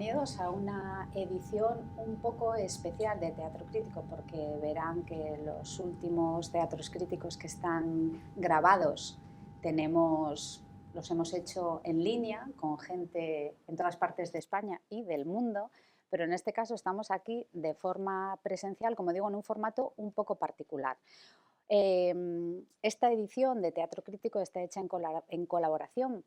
bienvenidos a una edición un poco especial de Teatro Crítico, porque verán que los últimos teatros críticos que están grabados los hemos hecho en línea con gente en todas partes de España y del mundo, pero en este caso estamos aquí de forma presencial, como digo, en un formato un poco particular. Esta edición de Teatro Crítico está hecha en colaboración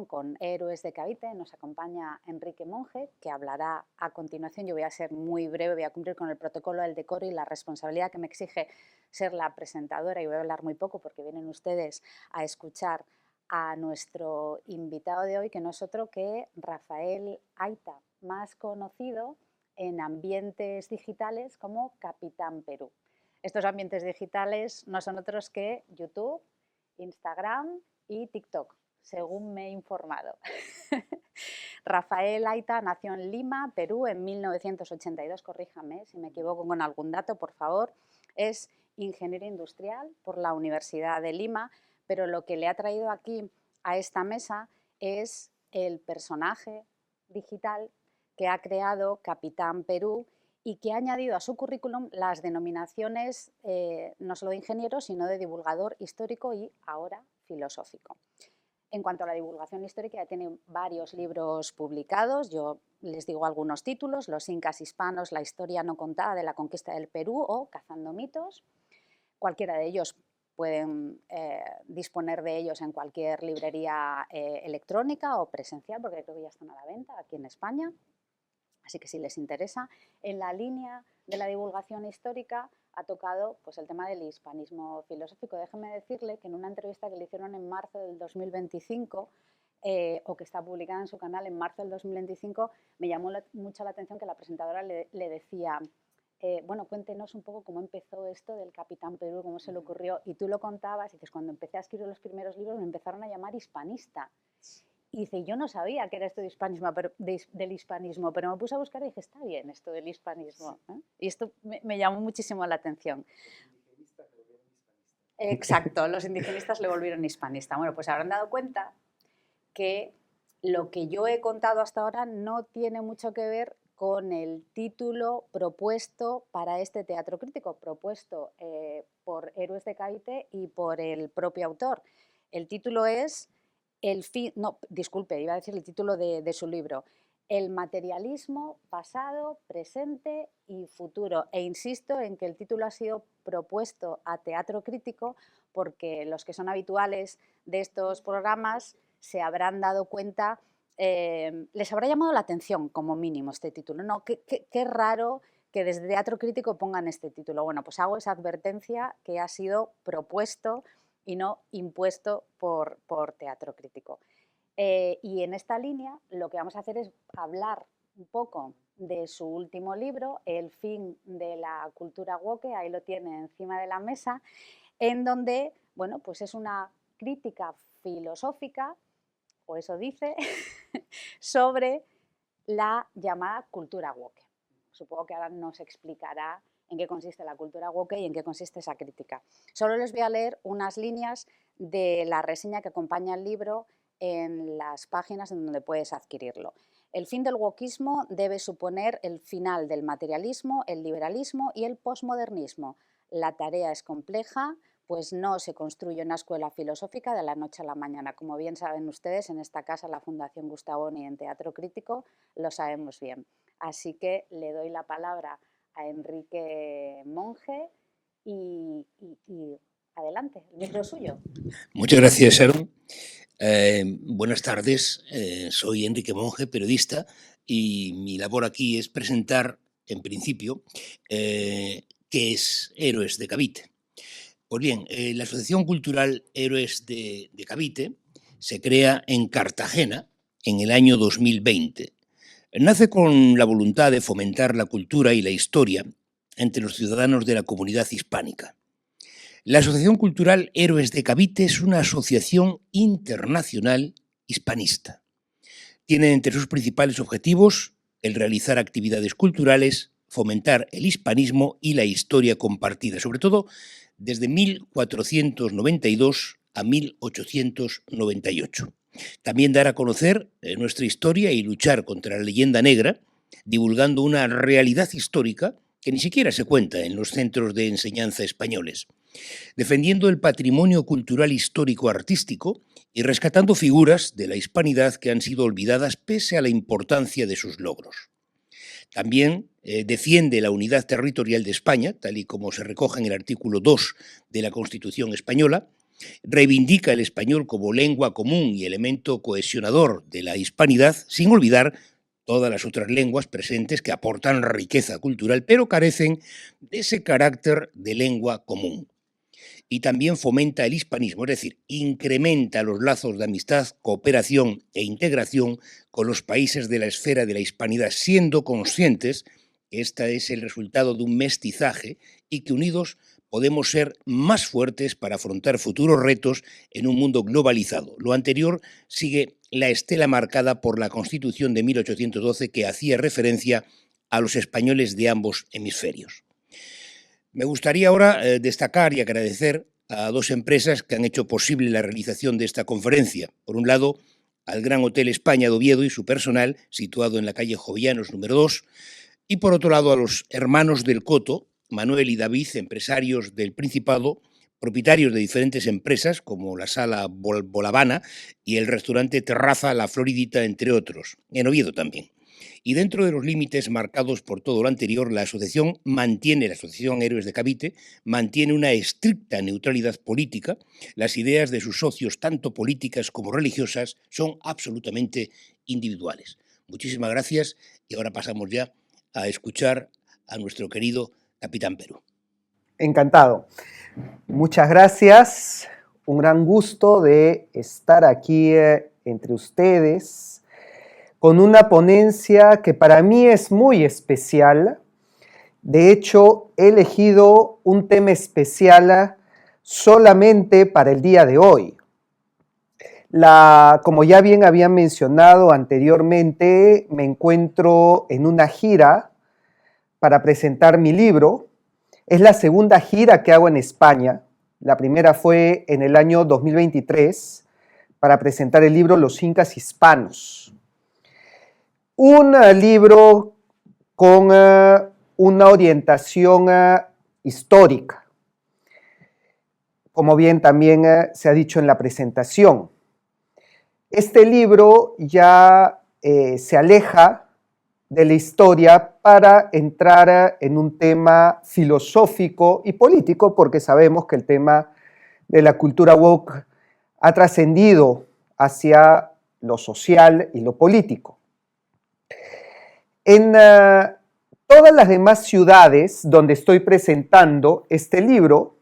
con Héroes de Cavite. Nos acompaña Enrique Monge, que hablará a continuación. Yo voy a ser muy breve, voy a cumplir con el protocolo del decoro y la responsabilidad que me exige ser la presentadora, y voy a hablar muy poco porque vienen ustedes a escuchar a nuestro invitado de hoy, que no es otro que Rafael Aita, más conocido en ambientes digitales como Capitán Perú. Estos ambientes digitales no son otros que YouTube, Instagram y TikTok, según me he informado. Rafael Aita nació en Lima, Perú, en 1982, corríjame si me equivoco con algún dato, por favor. Es ingeniero industrial por la Universidad de Lima, pero lo que le ha traído aquí a esta mesa es el personaje digital que ha creado Capitán Perú y que ha añadido a su currículum las denominaciones no solo de ingeniero, sino de divulgador histórico y ahora filosófico. En cuanto a la divulgación histórica, ya tiene varios libros publicados. Yo les digo algunos títulos: Los incas hispanos, la historia no contada de la conquista del Perú o Cazando mitos. Cualquiera de ellos pueden disponer de ellos en cualquier librería electrónica o presencial, porque creo que ya están a la venta aquí en España. Así que si les interesa, en la línea de la divulgación histórica ha tocado pues, el tema del hispanismo filosófico. Déjenme decirle que en una entrevista que le hicieron en marzo del 2025, o que está publicada en su canal en marzo del 2025, me llamó mucho la atención que la presentadora le decía, bueno, cuéntenos un poco cómo empezó esto del Capitán Perú, cómo se le ocurrió. Y tú lo contabas y dices, cuando empecé a escribir los primeros libros me empezaron a llamar hispanista. Y dice, yo no sabía que era esto del hispanismo, pero me puse a buscar y dije, está bien esto del hispanismo, ¿eh? Y esto me llamó muchísimo la atención. Exacto, los indigenistas le volvieron hispanista. Bueno, pues habrán dado cuenta que lo que yo he contado hasta ahora no tiene mucho que ver con el título propuesto para este teatro crítico, propuesto por Héroes de Cavite y por el propio autor. El título es iba a decir el título de su libro: El materialismo pasado, presente y futuro. E insisto en que el título ha sido propuesto a Teatro Crítico porque los que son habituales de estos programas se habrán dado cuenta, les habrá llamado la atención como mínimo este título. No, qué raro que desde Teatro Crítico pongan este título. Bueno, pues hago esa advertencia, que ha sido propuesto y no impuesto por Teatro Crítico. Y en esta línea lo que vamos a hacer es hablar un poco de su último libro, El fin de la cultura woke. Ahí lo tiene encima de la mesa, en donde, bueno, pues es una crítica filosófica, o eso dice, sobre la llamada cultura woke. Supongo que ahora nos explicará en qué consiste la cultura woke y en qué consiste esa crítica. Solo les voy a leer unas líneas de la reseña que acompaña el libro en las páginas en donde puedes adquirirlo. El fin del wokismo debe suponer el final del materialismo, el liberalismo y el posmodernismo. La tarea es compleja, pues no se construye una escuela filosófica de la noche a la mañana. Como bien saben ustedes, en esta casa, la Fundación Gustavoni, en Teatro Crítico, lo sabemos bien. Así que le doy la palabra a Enrique Monge y adelante, el micro es suyo. Muchas gracias, Sharon. Buenas tardes, soy Enrique Monge, periodista, y mi labor aquí es presentar, en principio, qué es Héroes de Cavite. Pues bien, la Asociación Cultural Héroes de Cavite se crea en Cartagena en el año 2020. Nace con la voluntad de fomentar la cultura y la historia entre los ciudadanos de la comunidad hispánica. La Asociación Cultural Héroes de Cavite es una asociación internacional hispanista. Tiene entre sus principales objetivos el realizar actividades culturales, fomentar el hispanismo y la historia compartida, sobre todo desde 1492 a 1898. También dar a conocer nuestra historia y luchar contra la leyenda negra, divulgando una realidad histórica que ni siquiera se cuenta en los centros de enseñanza españoles, defendiendo el patrimonio cultural histórico artístico y rescatando figuras de la hispanidad que han sido olvidadas pese a la importancia de sus logros. También defiende la unidad territorial de España, tal y como se recoge en el artículo 2 de la Constitución española, reivindica el español como lengua común y elemento cohesionador de la hispanidad, sin olvidar todas las otras lenguas presentes que aportan riqueza cultural, pero carecen de ese carácter de lengua común. Y también fomenta el hispanismo, es decir, incrementa los lazos de amistad, cooperación e integración con los países de la esfera de la hispanidad, siendo conscientes que este es el resultado de un mestizaje y que unidos podemos ser más fuertes para afrontar futuros retos en un mundo globalizado. Lo anterior sigue la estela marcada por la Constitución de 1812 que hacía referencia a los españoles de ambos hemisferios. Me gustaría ahora destacar y agradecer a dos empresas que han hecho posible la realización de esta conferencia. Por un lado, al Gran Hotel España de Oviedo y su personal, situado en la calle Jovellanos número 2, y por otro lado a los hermanos del Coto, Manuel y David, empresarios del Principado, propietarios de diferentes empresas como la Sala Bolavana y el restaurante Terraza La Floridita, entre otros, en Oviedo también. Y dentro de los límites marcados por todo lo anterior, la Asociación Héroes de Cavite, mantiene una estricta neutralidad política. Las ideas de sus socios, tanto políticas como religiosas, son absolutamente individuales. Muchísimas gracias y ahora pasamos ya a escuchar a nuestro querido Capitán Perú. Encantado. Muchas gracias. Un gran gusto de estar aquí entre ustedes con una ponencia que para mí es muy especial. De hecho, he elegido un tema especial solamente para el día de hoy. Como ya bien había mencionado anteriormente, me encuentro en una gira para presentar mi libro. Es la segunda gira que hago en España. La primera fue en el año 2023 para presentar el libro Los Incas Hispanos. Un libro con una orientación histórica, como bien también se ha dicho en la presentación. Este libro ya se aleja de la historia para entrar en un tema filosófico y político, porque sabemos que el tema de la cultura woke ha trascendido hacia lo social y lo político. En todas las demás ciudades donde estoy presentando este libro,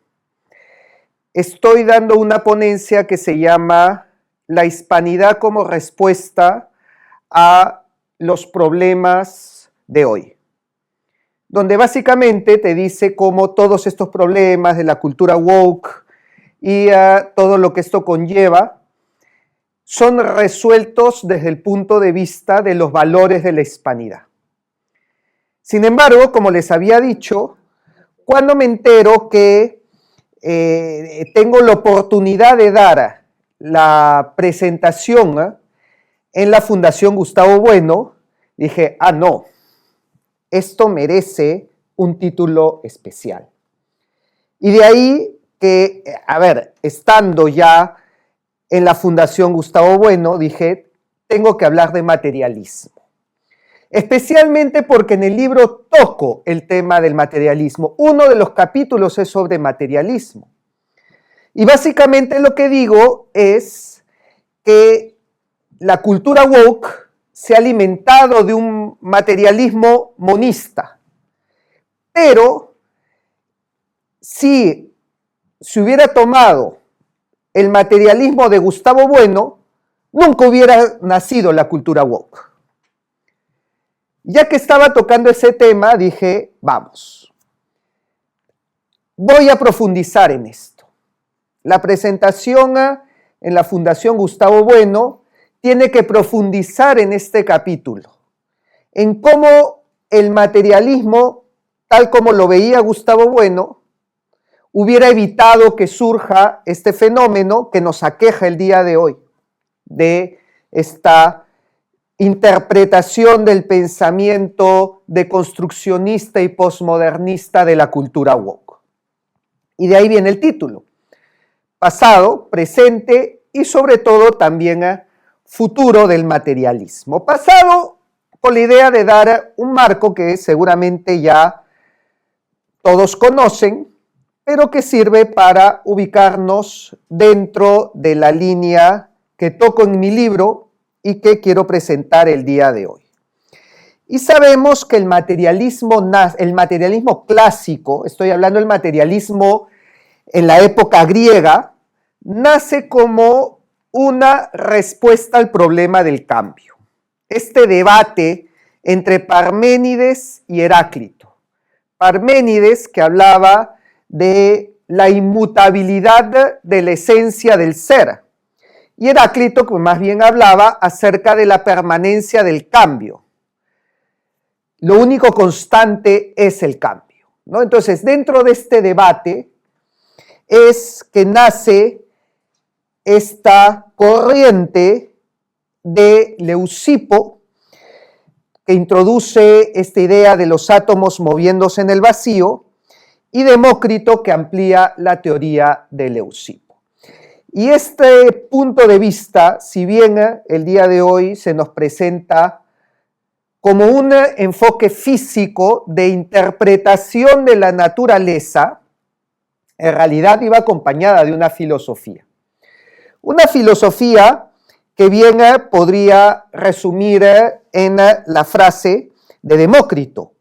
estoy dando una ponencia que se llama La hispanidad como respuesta a los problemas de hoy, donde básicamente te dice cómo todos estos problemas de la cultura woke y todo lo que esto conlleva son resueltos desde el punto de vista de los valores de la hispanidad. Sin embargo, como les había dicho, cuando me entero que tengo la oportunidad de dar la presentación en la Fundación Gustavo Bueno, dije, no, esto merece un título especial. Y de ahí que, estando ya en la Fundación Gustavo Bueno, dije, tengo que hablar de materialismo. Especialmente porque en el libro toco el tema del materialismo. Uno de los capítulos es sobre materialismo. Y básicamente lo que digo es que la cultura woke se ha alimentado de un materialismo monista. Pero si se hubiera tomado el materialismo de Gustavo Bueno, nunca hubiera nacido la cultura woke. Ya que estaba tocando ese tema, dije, vamos, voy a profundizar en esto. La presentación en la Fundación Gustavo Bueno tiene que profundizar en este capítulo, en cómo el materialismo, tal como lo veía Gustavo Bueno, hubiera evitado que surja este fenómeno que nos aqueja el día de hoy, de esta interpretación del pensamiento deconstruccionista y posmodernista de la cultura woke. Y de ahí viene el título: pasado, presente y sobre todo también futuro del materialismo. Pasado con la idea de dar un marco que seguramente ya todos conocen, pero que sirve para ubicarnos dentro de la línea que toco en mi libro y que quiero presentar el día de hoy. Y sabemos que el materialismo clásico, estoy hablando del materialismo en la época griega, nace como una respuesta al problema del cambio. Este debate entre Parménides y Heráclito. Parménides, que hablaba de la inmutabilidad de la esencia del ser, y Heráclito, que más bien hablaba acerca de la permanencia del cambio. Lo único constante es el cambio, ¿no? Entonces, dentro de este debate es que nace esta corriente de Leucipo, que introduce esta idea de los átomos moviéndose en el vacío, y Demócrito, que amplía la teoría de Leucipo. Y este punto de vista, si bien el día de hoy se nos presenta como un enfoque físico de interpretación de la naturaleza, en realidad iba acompañada de una filosofía. Una filosofía que bien podría resumir en la frase de Demócrito: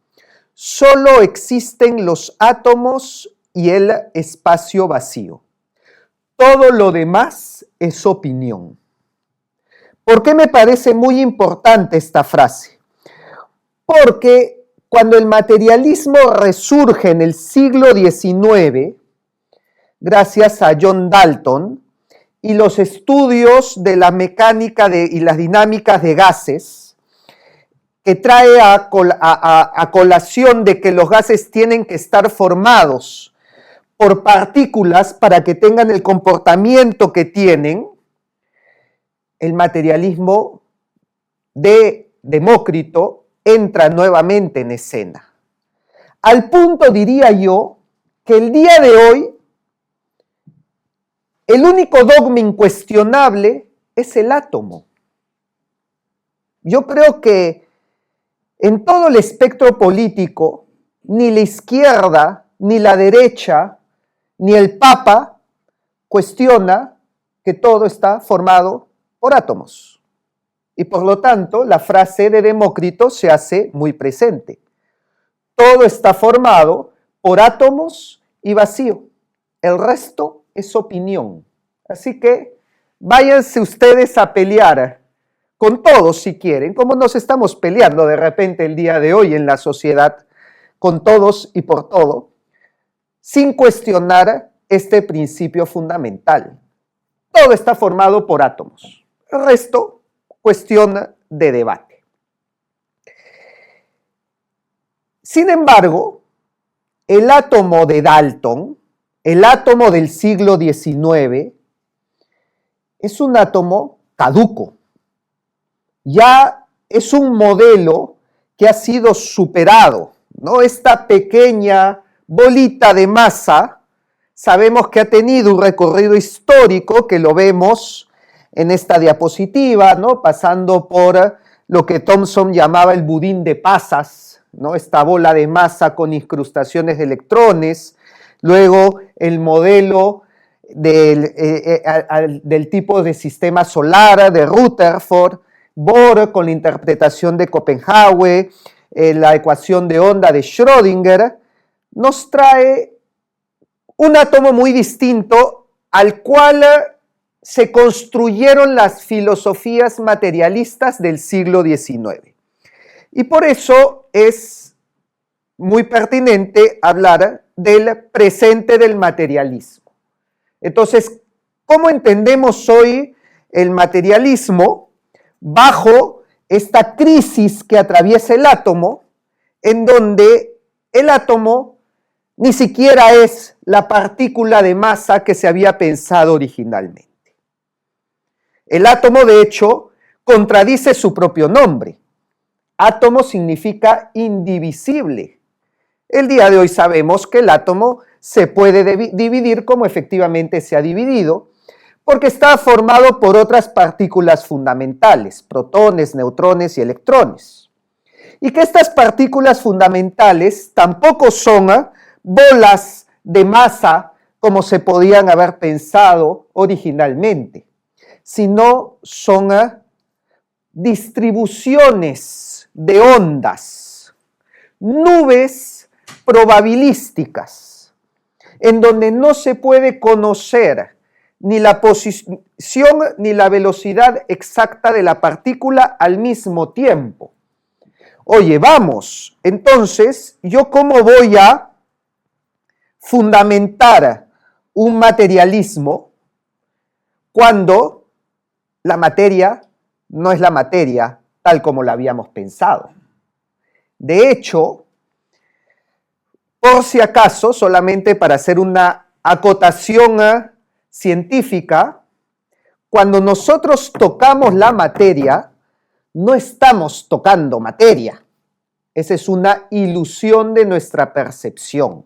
solo existen los átomos y el espacio vacío. Todo lo demás es opinión. ¿Por qué me parece muy importante esta frase? Porque cuando el materialismo resurge en el siglo XIX, gracias a John Dalton, y los estudios de la mecánica y las dinámicas de gases, que trae a colación de que los gases tienen que estar formados por partículas para que tengan el comportamiento que tienen, el materialismo de Demócrito entra nuevamente en escena. Al punto, diría yo, que el día de hoy el único dogma incuestionable es el átomo. Yo creo que en todo el espectro político, ni la izquierda, ni la derecha, ni el Papa cuestiona que todo está formado por átomos. Y por lo tanto, la frase de Demócrito se hace muy presente. Todo está formado por átomos y vacío. El resto es opinión. Así que váyanse ustedes a pelear con todos si quieren, como nos estamos peleando de repente el día de hoy en la sociedad, con todos y por todo, sin cuestionar este principio fundamental. Todo está formado por átomos. El resto, cuestión de debate. Sin embargo, el átomo de Dalton, el átomo del siglo XIX, es un átomo caduco. Ya es un modelo que ha sido superado, ¿no? Esta pequeña bolita de masa, sabemos que ha tenido un recorrido histórico que lo vemos en esta diapositiva, ¿no? Pasando por lo que Thomson llamaba el budín de pasas, ¿no? Esta bola de masa con incrustaciones de electrones, luego el modelo del tipo de sistema solar de Rutherford, Bohr con la interpretación de Copenhague, la ecuación de onda de Schrödinger, nos trae un átomo muy distinto al cual se construyeron las filosofías materialistas del siglo XIX. Y por eso es muy pertinente hablar del presente del materialismo. Entonces, ¿cómo entendemos hoy el materialismo bajo esta crisis que atraviesa el átomo, en donde el átomo ni siquiera es la partícula de masa que se había pensado originalmente? El átomo, de hecho, contradice su propio nombre. Átomo significa indivisible. El día de hoy sabemos que el átomo se puede dividir como efectivamente se ha dividido, porque está formado por otras partículas fundamentales, protones, neutrones y electrones. Y que estas partículas fundamentales tampoco son bolas de masa como se podían haber pensado originalmente, sino son distribuciones de ondas, nubes probabilísticas, en donde no se puede conocer ni la posición ni la velocidad exacta de la partícula al mismo tiempo. Oye, vamos, entonces, ¿yo cómo voy a fundamentar un materialismo cuando la materia no es la materia tal como la habíamos pensado? De hecho, por si acaso, solamente para hacer una acotación científica, cuando nosotros tocamos la materia, no estamos tocando materia. Esa es una ilusión de nuestra percepción.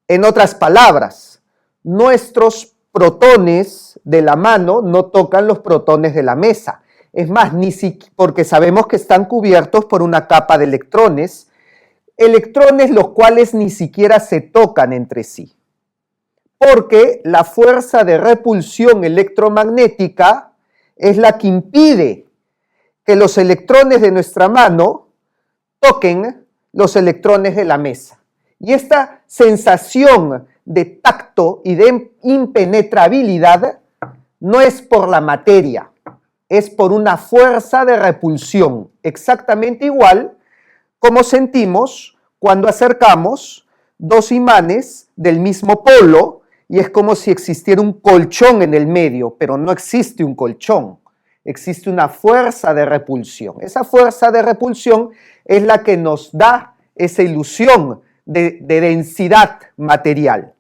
En otras palabras, nuestros protones de la mano no tocan los protones de la mesa. Es más, porque sabemos que están cubiertos por una capa de electrones los cuales ni siquiera se tocan entre sí. Porque la fuerza de repulsión electromagnética es la que impide que los electrones de nuestra mano toquen los electrones de la mesa. Y esta sensación de tacto y de impenetrabilidad no es por la materia, es por una fuerza de repulsión, exactamente igual como sentimos cuando acercamos dos imanes del mismo polo y es como si existiera un colchón en el medio, pero no existe un colchón, existe una fuerza de repulsión. Esa fuerza de repulsión es la que nos da esa ilusión de densidad material.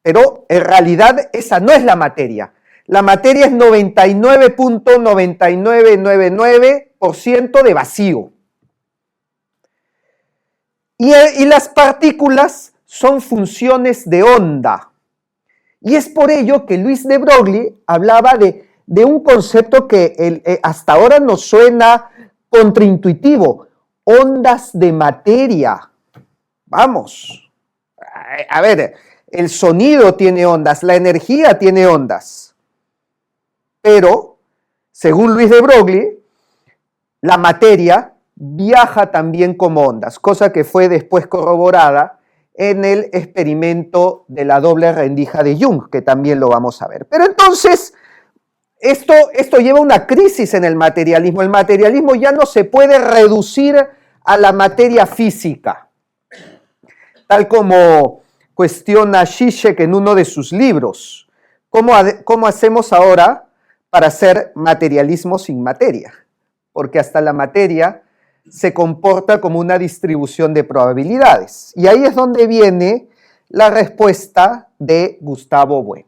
Pero en realidad esa no es la materia. La materia es 99.9999% de vacío. Y las partículas son funciones de onda. Y es por ello que Luis de Broglie hablaba de un concepto que hasta ahora nos suena contraintuitivo, ondas de materia. Vamos, a ver, el sonido tiene ondas, la energía tiene ondas. Pero, según Luis de Broglie, la materia viaja también como ondas, cosa que fue después corroborada en el experimento de la doble rendija de Jung, que también lo vamos a ver. Pero entonces, esto lleva a una crisis en el materialismo. El materialismo ya no se puede reducir a la materia física, tal como cuestiona Zizek en uno de sus libros. ¿Cómo hacemos ahora para hacer materialismo sin materia? Porque hasta la materia se comporta como una distribución de probabilidades. Y ahí es donde viene la respuesta de Gustavo Bueno.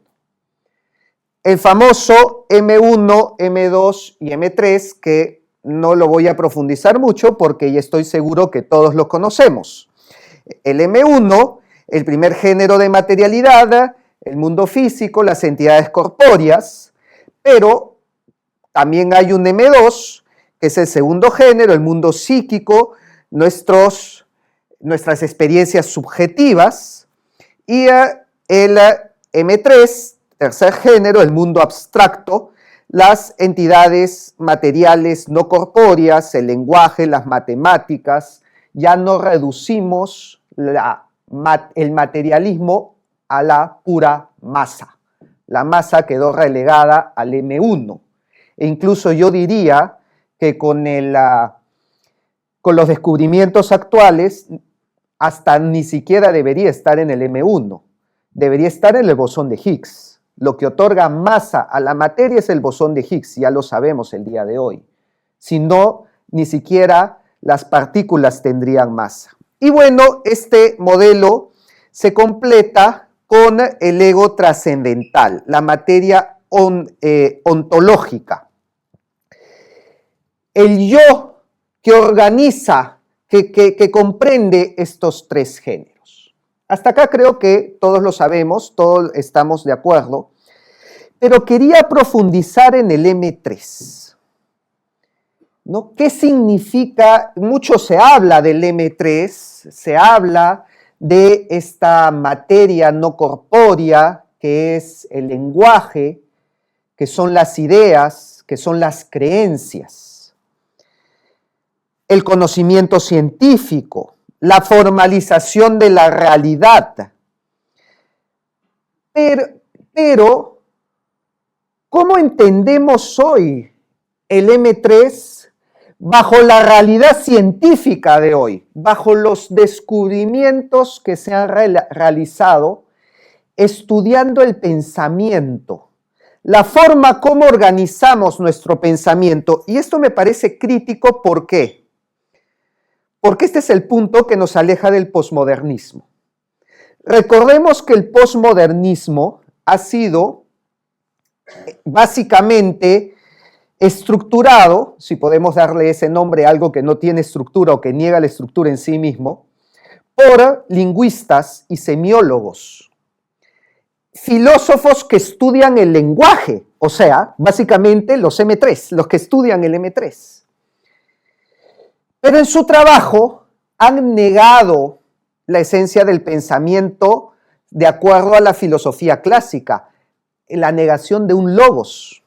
El famoso M1, M2 y M3, que no lo voy a profundizar mucho porque ya estoy seguro que todos lo conocemos. El M1, el primer género de materialidad, el mundo físico, las entidades corpóreas, pero también hay un M2, que es el segundo género, el mundo psíquico, nuestras experiencias subjetivas, y el M3, tercer género, el mundo abstracto, las entidades materiales no corpóreas, el lenguaje, las matemáticas. Ya no reducimos el materialismo a la pura masa. La masa quedó relegada al M1. E incluso yo diría que con los descubrimientos actuales, hasta ni siquiera debería estar en el M1, debería estar en el bosón de Higgs. Lo que otorga masa a la materia es el bosón de Higgs, ya lo sabemos el día de hoy. Si no, ni siquiera las partículas tendrían masa. Y bueno, este modelo se completa con el ego trascendental. La materia ontológica. El yo que organiza, que comprende estos tres géneros. Hasta acá creo que todos lo sabemos, todos estamos de acuerdo, pero quería profundizar en el M3. ¿No? ¿Qué significa? Mucho se habla del M3, se habla de esta materia no corpórea que es el lenguaje, que son las ideas, que son las creencias, el conocimiento científico, la formalización de la realidad. Pero ¿cómo entendemos hoy el M3 bajo la realidad científica de hoy, bajo los descubrimientos que se han realizado estudiando el pensamiento, la forma como organizamos nuestro pensamiento? Y esto me parece crítico, ¿por qué? Porque este es el punto que nos aleja del posmodernismo. Recordemos que el posmodernismo ha sido básicamente estructurado, si podemos darle ese nombre a algo que no tiene estructura o que niega la estructura en sí mismo, por lingüistas y semiólogos, filósofos que estudian el lenguaje, o sea, básicamente los M3, los que estudian el M3. Pero en su trabajo han negado la esencia del pensamiento de acuerdo a la filosofía clásica, la negación de un logos.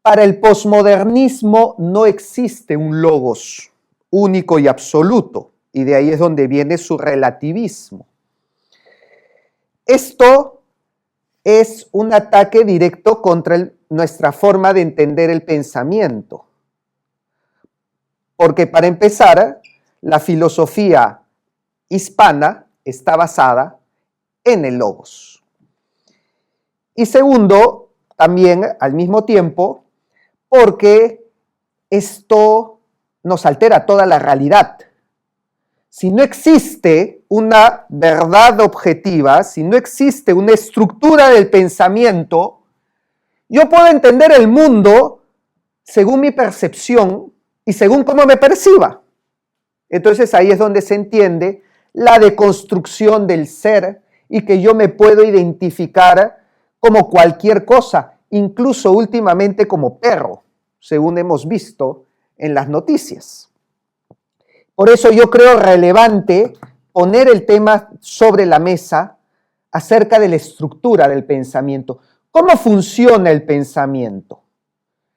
Para el posmodernismo no existe un logos único y absoluto, y de ahí es donde viene su relativismo. Esto es un ataque directo contra nuestra forma de entender el pensamiento. Porque para empezar, la filosofía hispana está basada en el logos. Y segundo, también al mismo tiempo, porque esto nos altera toda la realidad. Si no existe una verdad objetiva, si no existe una estructura del pensamiento, yo puedo entender el mundo según mi percepción y según cómo me perciba. Entonces ahí es donde se entiende la deconstrucción del ser y que yo me puedo identificar como cualquier cosa, incluso últimamente como perro, según hemos visto en las noticias. Por eso yo creo relevante poner el tema sobre la mesa acerca de la estructura del pensamiento. ¿Cómo funciona el pensamiento?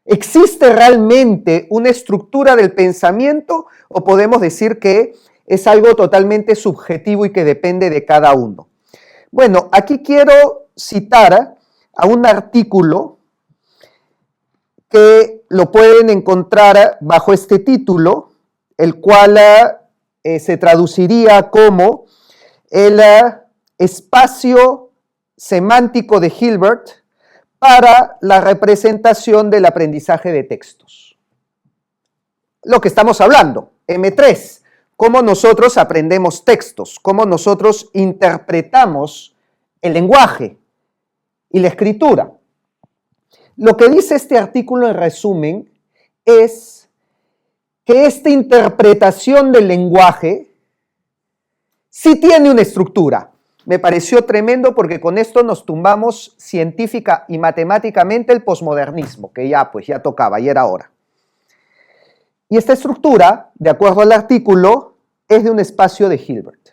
¿Existe realmente una estructura del pensamiento o podemos decir que es algo totalmente subjetivo y que depende de cada uno? Bueno, aquí quiero citar a un artículo que lo pueden encontrar bajo este título, el cual se traduciría como el espacio semántico de Hilbert para la representación del aprendizaje de textos. Lo que estamos hablando, M3, cómo nosotros aprendemos textos, cómo nosotros interpretamos el lenguaje y la escritura. Lo que dice este artículo en resumen es que esta interpretación del lenguaje sí tiene una estructura. Me pareció tremendo porque con esto nos tumbamos científica y matemáticamente el posmodernismo, que ya tocaba, y era hora. Y esta estructura, de acuerdo al artículo, es de un espacio de Hilbert.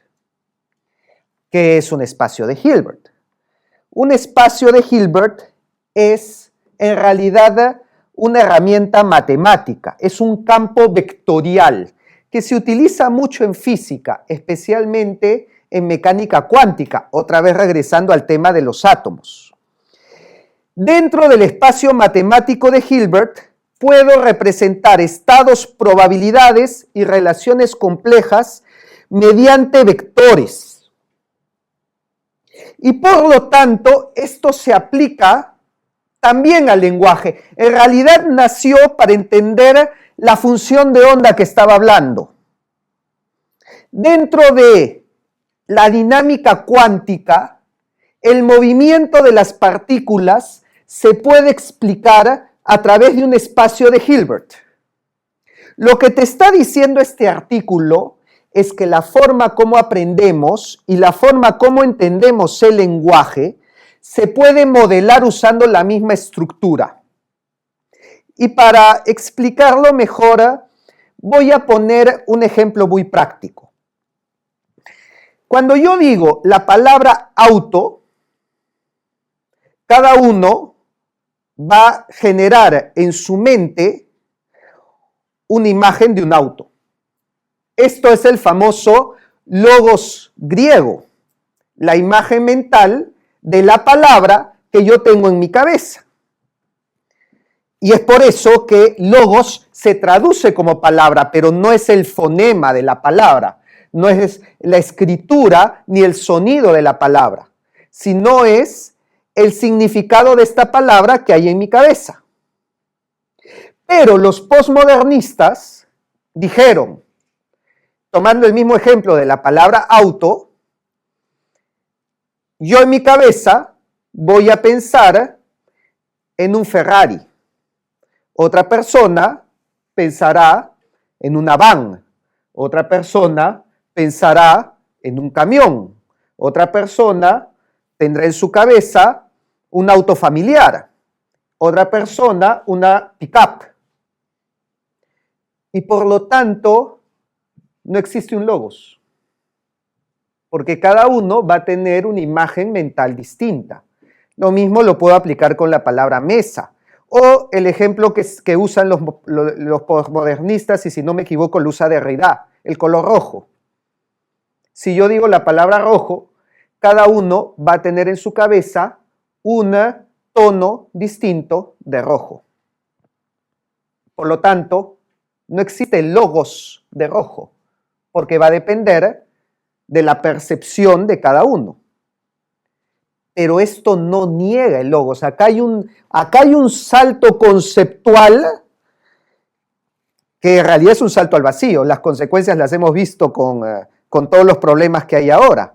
¿Qué es un espacio de Hilbert? Un espacio de Hilbert es en realidad una herramienta matemática, es un campo vectorial que se utiliza mucho en física, especialmente en mecánica cuántica, otra vez regresando al tema de los átomos. Dentro del espacio matemático de Hilbert, puedo representar estados, probabilidades y relaciones complejas mediante vectores. Y por lo tanto, esto se aplica también al lenguaje. En realidad nació para entender la función de onda que estaba hablando. Dentro de la dinámica cuántica, el movimiento de las partículas se puede explicar a través de un espacio de Hilbert. Lo que te está diciendo este artículo es que la forma como aprendemos y la forma como entendemos el lenguaje se puede modelar usando la misma estructura. Y para explicarlo mejor, voy a poner un ejemplo muy práctico. Cuando yo digo la palabra auto, cada uno va a generar en su mente una imagen de un auto. Esto es el famoso logos griego, la imagen mental de la palabra que yo tengo en mi cabeza. Y es por eso que logos se traduce como palabra, pero no es el fonema de la palabra, no es la escritura ni el sonido de la palabra, sino es el significado de esta palabra que hay en mi cabeza. Pero los posmodernistas dijeron, tomando el mismo ejemplo de la palabra auto, yo en mi cabeza voy a pensar en un Ferrari. Otra persona pensará en una van. Otra persona pensará en un camión. Otra persona tendrá en su cabeza un auto familiar. Otra persona una pick-up. Y por lo tanto, no existe un logos. Porque cada uno va a tener una imagen mental distinta. Lo mismo lo puedo aplicar con la palabra mesa. O el ejemplo que usan los postmodernistas, y si no me equivoco lo usa Derrida, el color rojo. Si yo digo la palabra rojo, cada uno va a tener en su cabeza un tono distinto de rojo. Por lo tanto, no existe logos de rojo, porque va a depender de la percepción de cada uno. Pero esto no niega el logos. Acá hay un salto conceptual que en realidad es un salto al vacío. Las consecuencias las hemos visto con todos los problemas que hay ahora.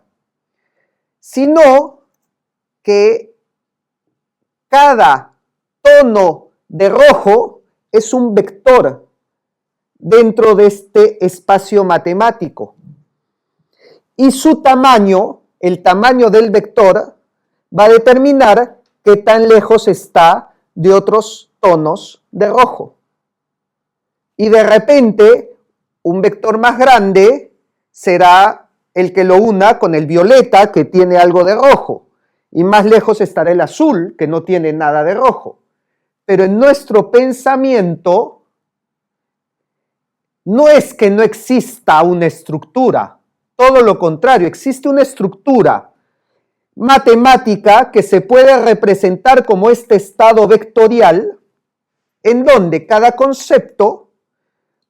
Sino que cada tono de rojo es un vector dentro de este espacio matemático. Y su tamaño, el tamaño del vector, va a determinar qué tan lejos está de otros tonos de rojo. Y de repente, un vector más grande será el que lo una con el violeta, que tiene algo de rojo. Y más lejos estará el azul, que no tiene nada de rojo. Pero en nuestro pensamiento, no es que no exista una estructura. Todo lo contrario, existe una estructura matemática que se puede representar como este estado vectorial, en donde cada concepto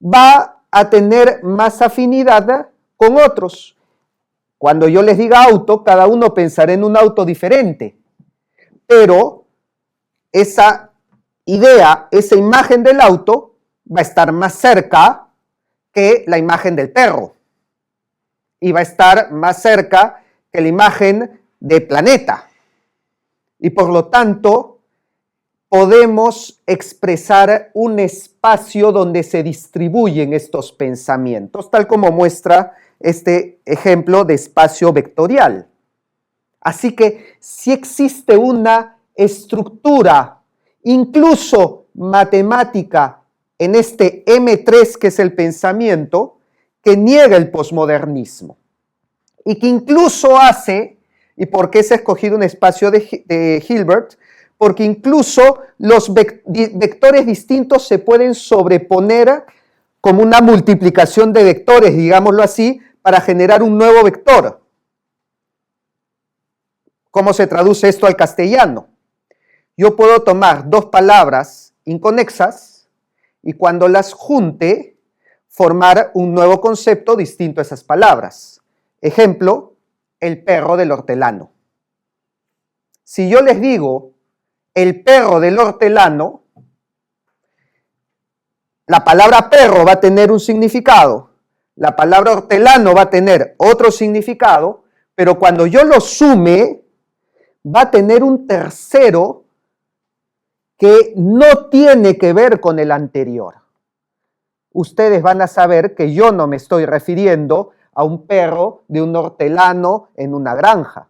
va a tener más afinidad con otros. Cuando yo les diga auto, cada uno pensará en un auto diferente, pero esa idea, esa imagen del auto va a estar más cerca que la imagen del perro y va a estar más cerca que la imagen de planeta. Y por lo tanto, podemos expresar un espacio donde se distribuyen estos pensamientos, tal como muestra este ejemplo de espacio vectorial. Así que sí existe una estructura, incluso matemática, en este M3 que es el pensamiento, que niega el posmodernismo y que incluso hace, ¿y por qué se ha escogido un espacio de Hilbert? Porque incluso los vectores distintos se pueden sobreponer como una multiplicación de vectores, digámoslo así, para generar un nuevo vector. ¿Cómo se traduce esto al castellano? Yo puedo tomar dos palabras inconexas y cuando las junte, formar un nuevo concepto distinto a esas palabras. Ejemplo, el perro del hortelano. Si yo les digo el perro del hortelano, la palabra perro va a tener un significado, la palabra hortelano va a tener otro significado, pero cuando yo lo sume, va a tener un tercero que no tiene que ver con el anterior. Ustedes van a saber que yo no me estoy refiriendo a un perro de un hortelano en una granja.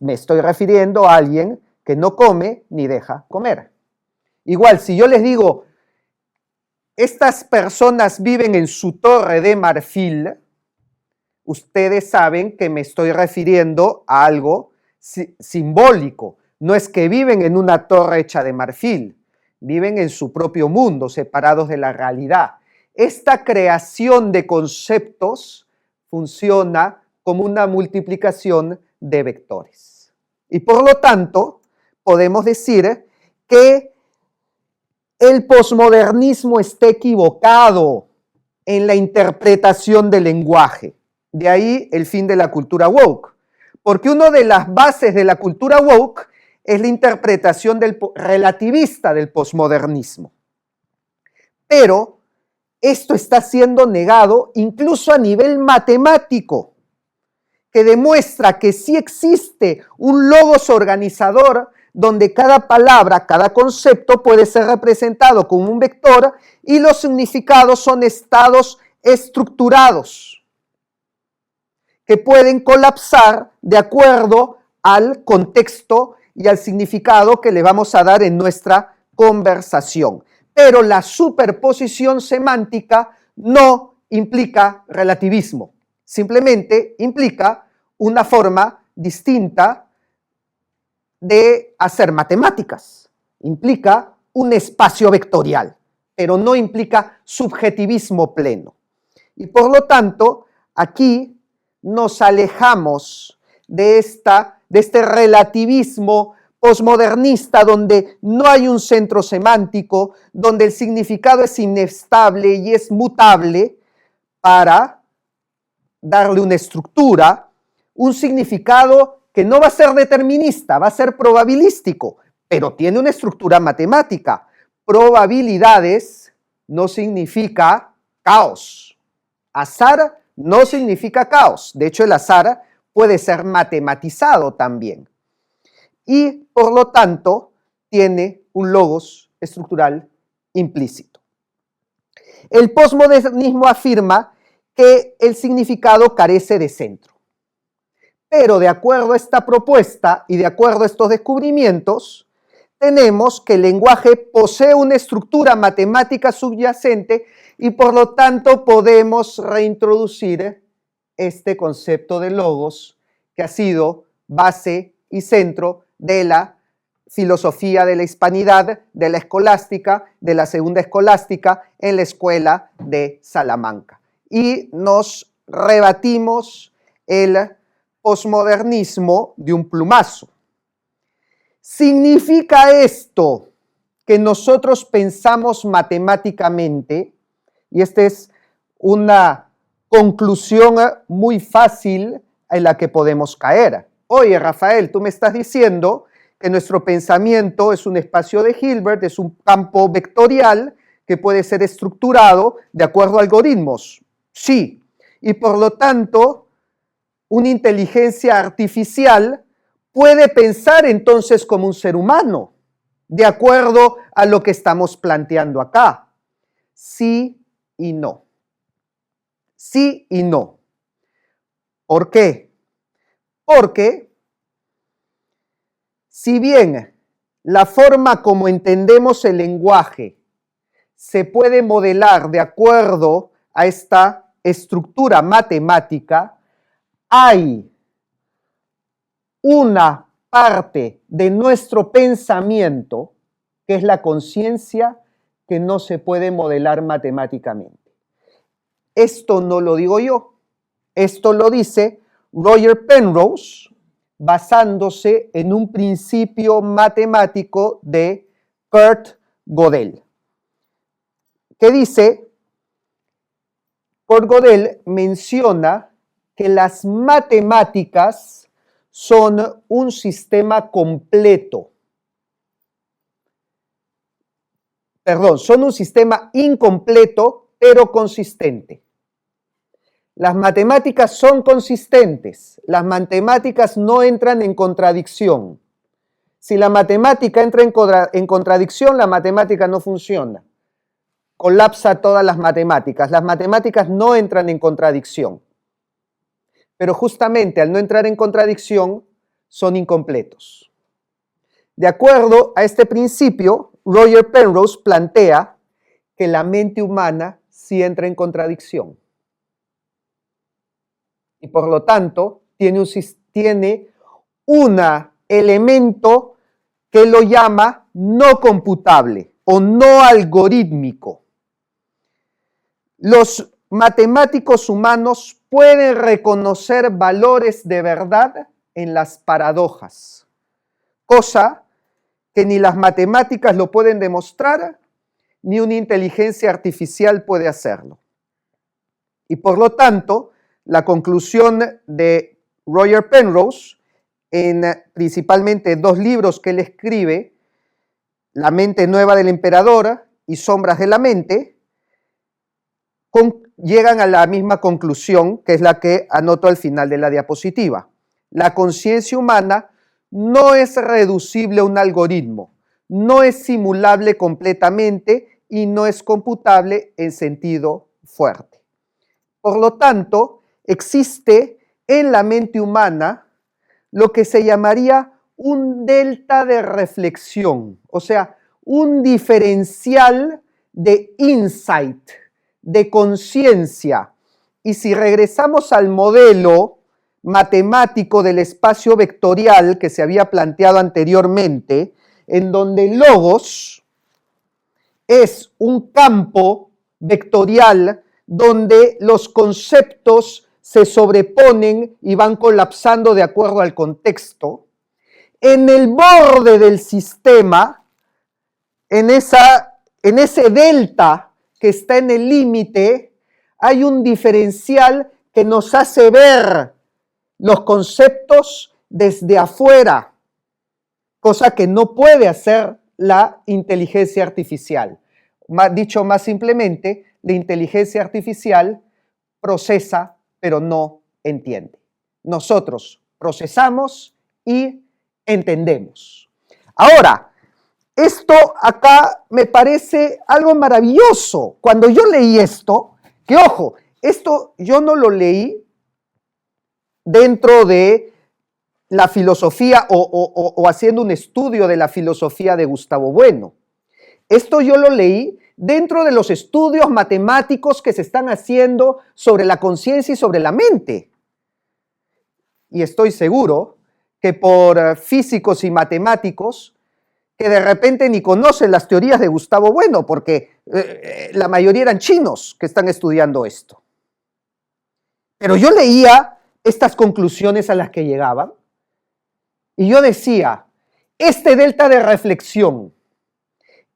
Me estoy refiriendo a alguien que no come ni deja comer. Igual, si yo les digo, estas personas viven en su torre de marfil, ustedes saben que me estoy refiriendo a algo simbólico. No es que viven en una torre hecha de marfil, viven en su propio mundo, separados de la realidad. Esta creación de conceptos funciona como una multiplicación de vectores. Y por lo tanto, podemos decir que el posmodernismo está equivocado en la interpretación del lenguaje. De ahí el fin de la cultura woke. Porque una de las bases de la cultura woke es la interpretación relativista del posmodernismo. Pero esto está siendo negado incluso a nivel matemático, que demuestra que sí existe un logos organizador donde cada palabra, cada concepto puede ser representado como un vector y los significados son estados estructurados que pueden colapsar de acuerdo al contexto y al significado que le vamos a dar en nuestra conversación. Pero la superposición semántica no implica relativismo, simplemente implica una forma distinta de hacer matemáticas. Implica un espacio vectorial, pero no implica subjetivismo pleno. Y por lo tanto, aquí nos alejamos de este relativismo posmodernista donde no hay un centro semántico, donde el significado es inestable y es mutable para darle una estructura, un significado que no va a ser determinista, va a ser probabilístico, pero tiene una estructura matemática. Probabilidades no significa caos. Azar no significa caos. De hecho, el azar puede ser matematizado también. Y, por lo tanto, tiene un logos estructural implícito. El posmodernismo afirma que el significado carece de centro. Pero de acuerdo a esta propuesta y de acuerdo a estos descubrimientos, tenemos que el lenguaje posee una estructura matemática subyacente y por lo tanto podemos reintroducir este concepto de logos que ha sido base y centro de la filosofía de la hispanidad, de la escolástica, de la segunda escolástica en la escuela de Salamanca. Y nos rebatimos el posmodernismo de un plumazo. ¿Significa esto que nosotros pensamos matemáticamente? Y esta es una conclusión muy fácil en la que podemos caer. Oye, Rafael, tú me estás diciendo que nuestro pensamiento es un espacio de Hilbert, es un campo vectorial que puede ser estructurado de acuerdo a algoritmos. Sí, y por lo tanto, una inteligencia artificial puede pensar entonces como un ser humano, de acuerdo a lo que estamos planteando acá. Sí y no. Sí y no. ¿Por qué? Porque si bien la forma como entendemos el lenguaje se puede modelar de acuerdo a esta estructura matemática, hay una parte de nuestro pensamiento, que es la conciencia, que no se puede modelar matemáticamente. Esto no lo digo yo, esto lo dice Roger Penrose, basándose en un principio matemático de Kurt Gödel, que dice, Kurt Gödel menciona que las matemáticas son un sistema completo. Perdón, son un sistema incompleto, pero consistente. Las matemáticas son consistentes. Las matemáticas no entran en contradicción. Si la matemática entra en contradicción, la matemática no funciona. Colapsa todas las matemáticas. Las matemáticas no entran en contradicción. Pero justamente al no entrar en contradicción, son incompletos. De acuerdo a este principio, Roger Penrose plantea que la mente humana sí entra en contradicción. Y por lo tanto, tiene un elemento que lo llama no computable o no algorítmico. Los matemáticos humanos pueden reconocer valores de verdad en las paradojas, cosa que ni las matemáticas lo pueden demostrar, ni una inteligencia artificial puede hacerlo. Y por lo tanto, la conclusión de Roger Penrose, en principalmente 2 libros que él escribe, La mente nueva del emperador y Sombras de la mente, llegan a la misma conclusión, que es la que anoto al final de la diapositiva. La conciencia humana no es reducible a un algoritmo, no es simulable completamente y no es computable en sentido fuerte. Por lo tanto, existe en la mente humana lo que se llamaría un delta de reflexión, o sea, un diferencial de insight, de conciencia. Y si regresamos al modelo matemático del espacio vectorial que se había planteado anteriormente, en donde el logos es un campo vectorial donde los conceptos se sobreponen y van colapsando de acuerdo al contexto, en el borde del sistema, en ese delta que está en el límite, hay un diferencial que nos hace ver los conceptos desde afuera, cosa que no puede hacer la inteligencia artificial. Dicho más simplemente, la inteligencia artificial procesa, pero no entiende. Nosotros procesamos y entendemos. Ahora, esto acá me parece algo maravilloso. Cuando yo leí esto, que ojo, esto yo no lo leí dentro de la filosofía o haciendo un estudio de la filosofía de Gustavo Bueno. Esto yo lo leí dentro de los estudios matemáticos que se están haciendo sobre la conciencia y sobre la mente. Y estoy seguro que por físicos y matemáticos que de repente ni conocen las teorías de Gustavo Bueno, porque la mayoría eran chinos que están estudiando esto. Pero yo leía estas conclusiones a las que llegaban y yo decía, este delta de reflexión,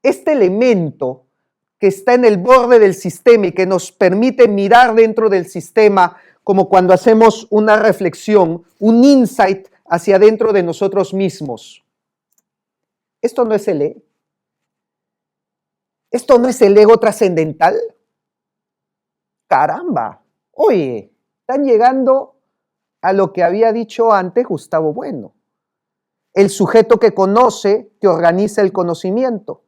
este elemento que está en el borde del sistema y que nos permite mirar dentro del sistema como cuando hacemos una reflexión, un insight hacia dentro de nosotros mismos. ¿Esto no es el ego? ¿Esto no es el ego trascendental? ¡Caramba! Oye, están llegando a lo que había dicho antes Gustavo Bueno. El sujeto que conoce, que organiza el conocimiento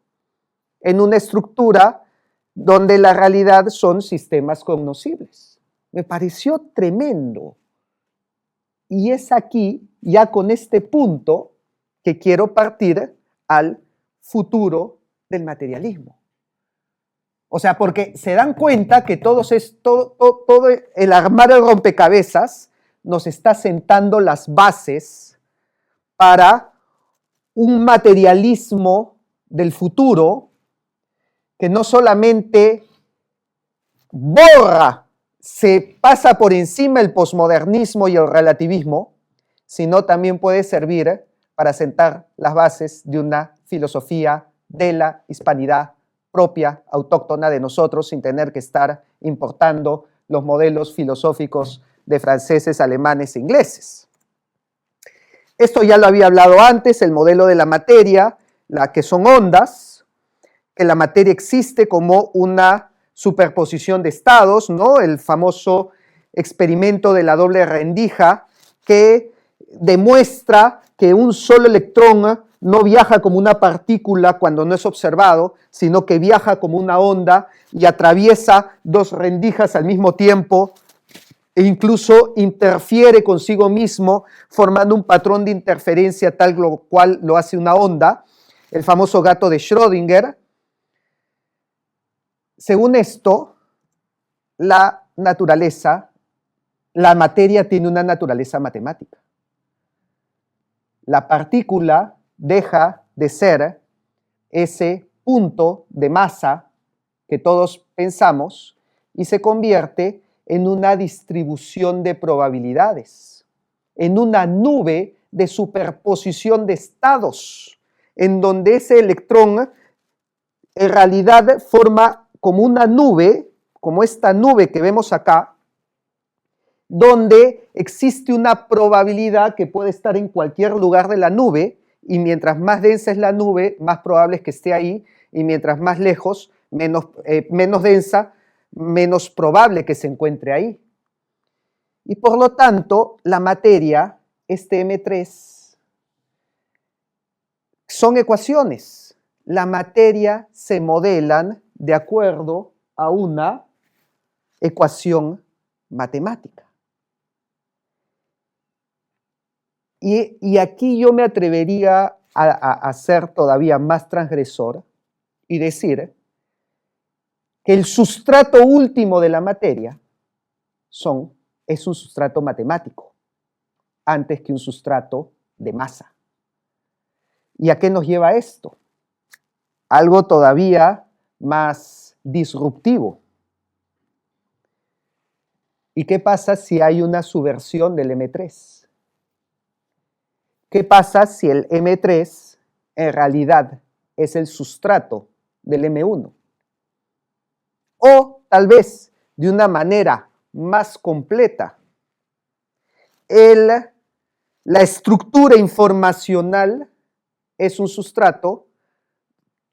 en una estructura donde la realidad son sistemas cognoscibles. Me pareció tremendo. Y es aquí, ya con este punto, que quiero partir al futuro del materialismo. O sea, porque se dan cuenta que todo el armar el rompecabezas nos está sentando las bases para un materialismo del futuro que no solamente borra, se pasa por encima el posmodernismo y el relativismo, sino también puede servir para sentar las bases de una filosofía de la hispanidad propia, autóctona de nosotros, sin tener que estar importando los modelos filosóficos de franceses, alemanes e ingleses. Esto ya lo había hablado antes, el modelo de la materia, que son ondas, que la materia existe como una superposición de estados, ¿no? El famoso experimento de la doble rendija que demuestra que un solo electrón no viaja como una partícula cuando no es observado, sino que viaja como una onda y atraviesa dos rendijas al mismo tiempo e incluso interfiere consigo mismo formando un patrón de interferencia tal cual lo hace una onda, el famoso gato de Schrödinger. Según esto, la materia tiene una naturaleza matemática. La partícula deja de ser ese punto de masa que todos pensamos y se convierte en una distribución de probabilidades, en una nube de superposición de estados, en donde ese electrón en realidad forma como una nube, como esta nube que vemos acá, donde existe una probabilidad que puede estar en cualquier lugar de la nube, y mientras más densa es la nube, más probable es que esté ahí, y mientras más lejos, menos densa, menos probable que se encuentre ahí. Y por lo tanto, la materia, este M3, son ecuaciones. La materia se modelan de acuerdo a una ecuación matemática. Y aquí yo me atrevería a ser todavía más transgresor y decir que el sustrato último de la materia es un sustrato matemático, antes que un sustrato de masa. ¿Y a qué nos lleva esto? Algo todavía más disruptivo. ¿Y qué pasa si hay una subversión del M3? ¿Qué pasa si el M3 en realidad es el sustrato del M1? O tal vez de una manera más completa, la estructura informacional es un sustrato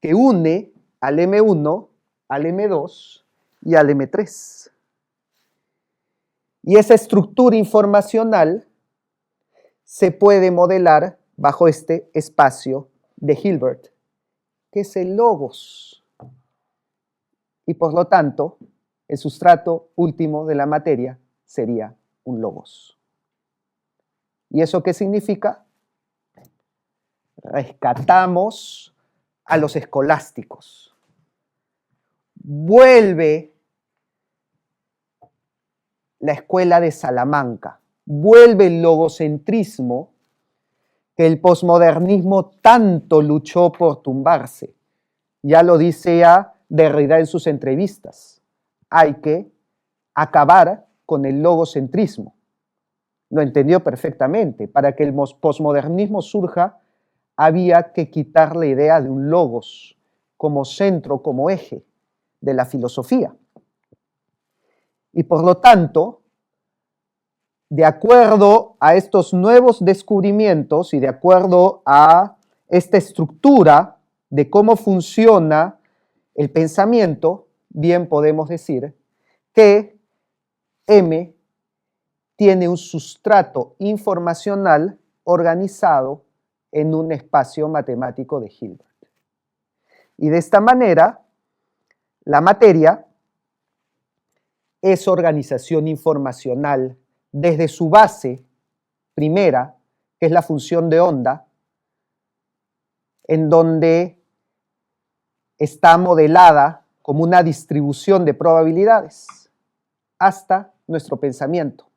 que une al M1, al M2 y al M3. Y esa estructura informacional se puede modelar bajo este espacio de Hilbert, que es el logos. Y por lo tanto, el sustrato último de la materia sería un logos. ¿Y eso qué significa? Rescatamos a los escolásticos. Vuelve la escuela de Salamanca, vuelve el logocentrismo que el posmodernismo tanto luchó por tumbarse. Ya lo dice Derrida en sus entrevistas. Hay que acabar con el logocentrismo. Lo entendió perfectamente. Para que el posmodernismo surja, había que quitar la idea de un logos como centro, como eje de la filosofía. Y por lo tanto, de acuerdo a estos nuevos descubrimientos y de acuerdo a esta estructura de cómo funciona el pensamiento, bien podemos decir que M tiene un sustrato informacional organizado en un espacio matemático de Hilbert. Y de esta manera, la materia es organización informacional desde su base primera, que es la función de onda, en donde está modelada como una distribución de probabilidades, hasta nuestro pensamiento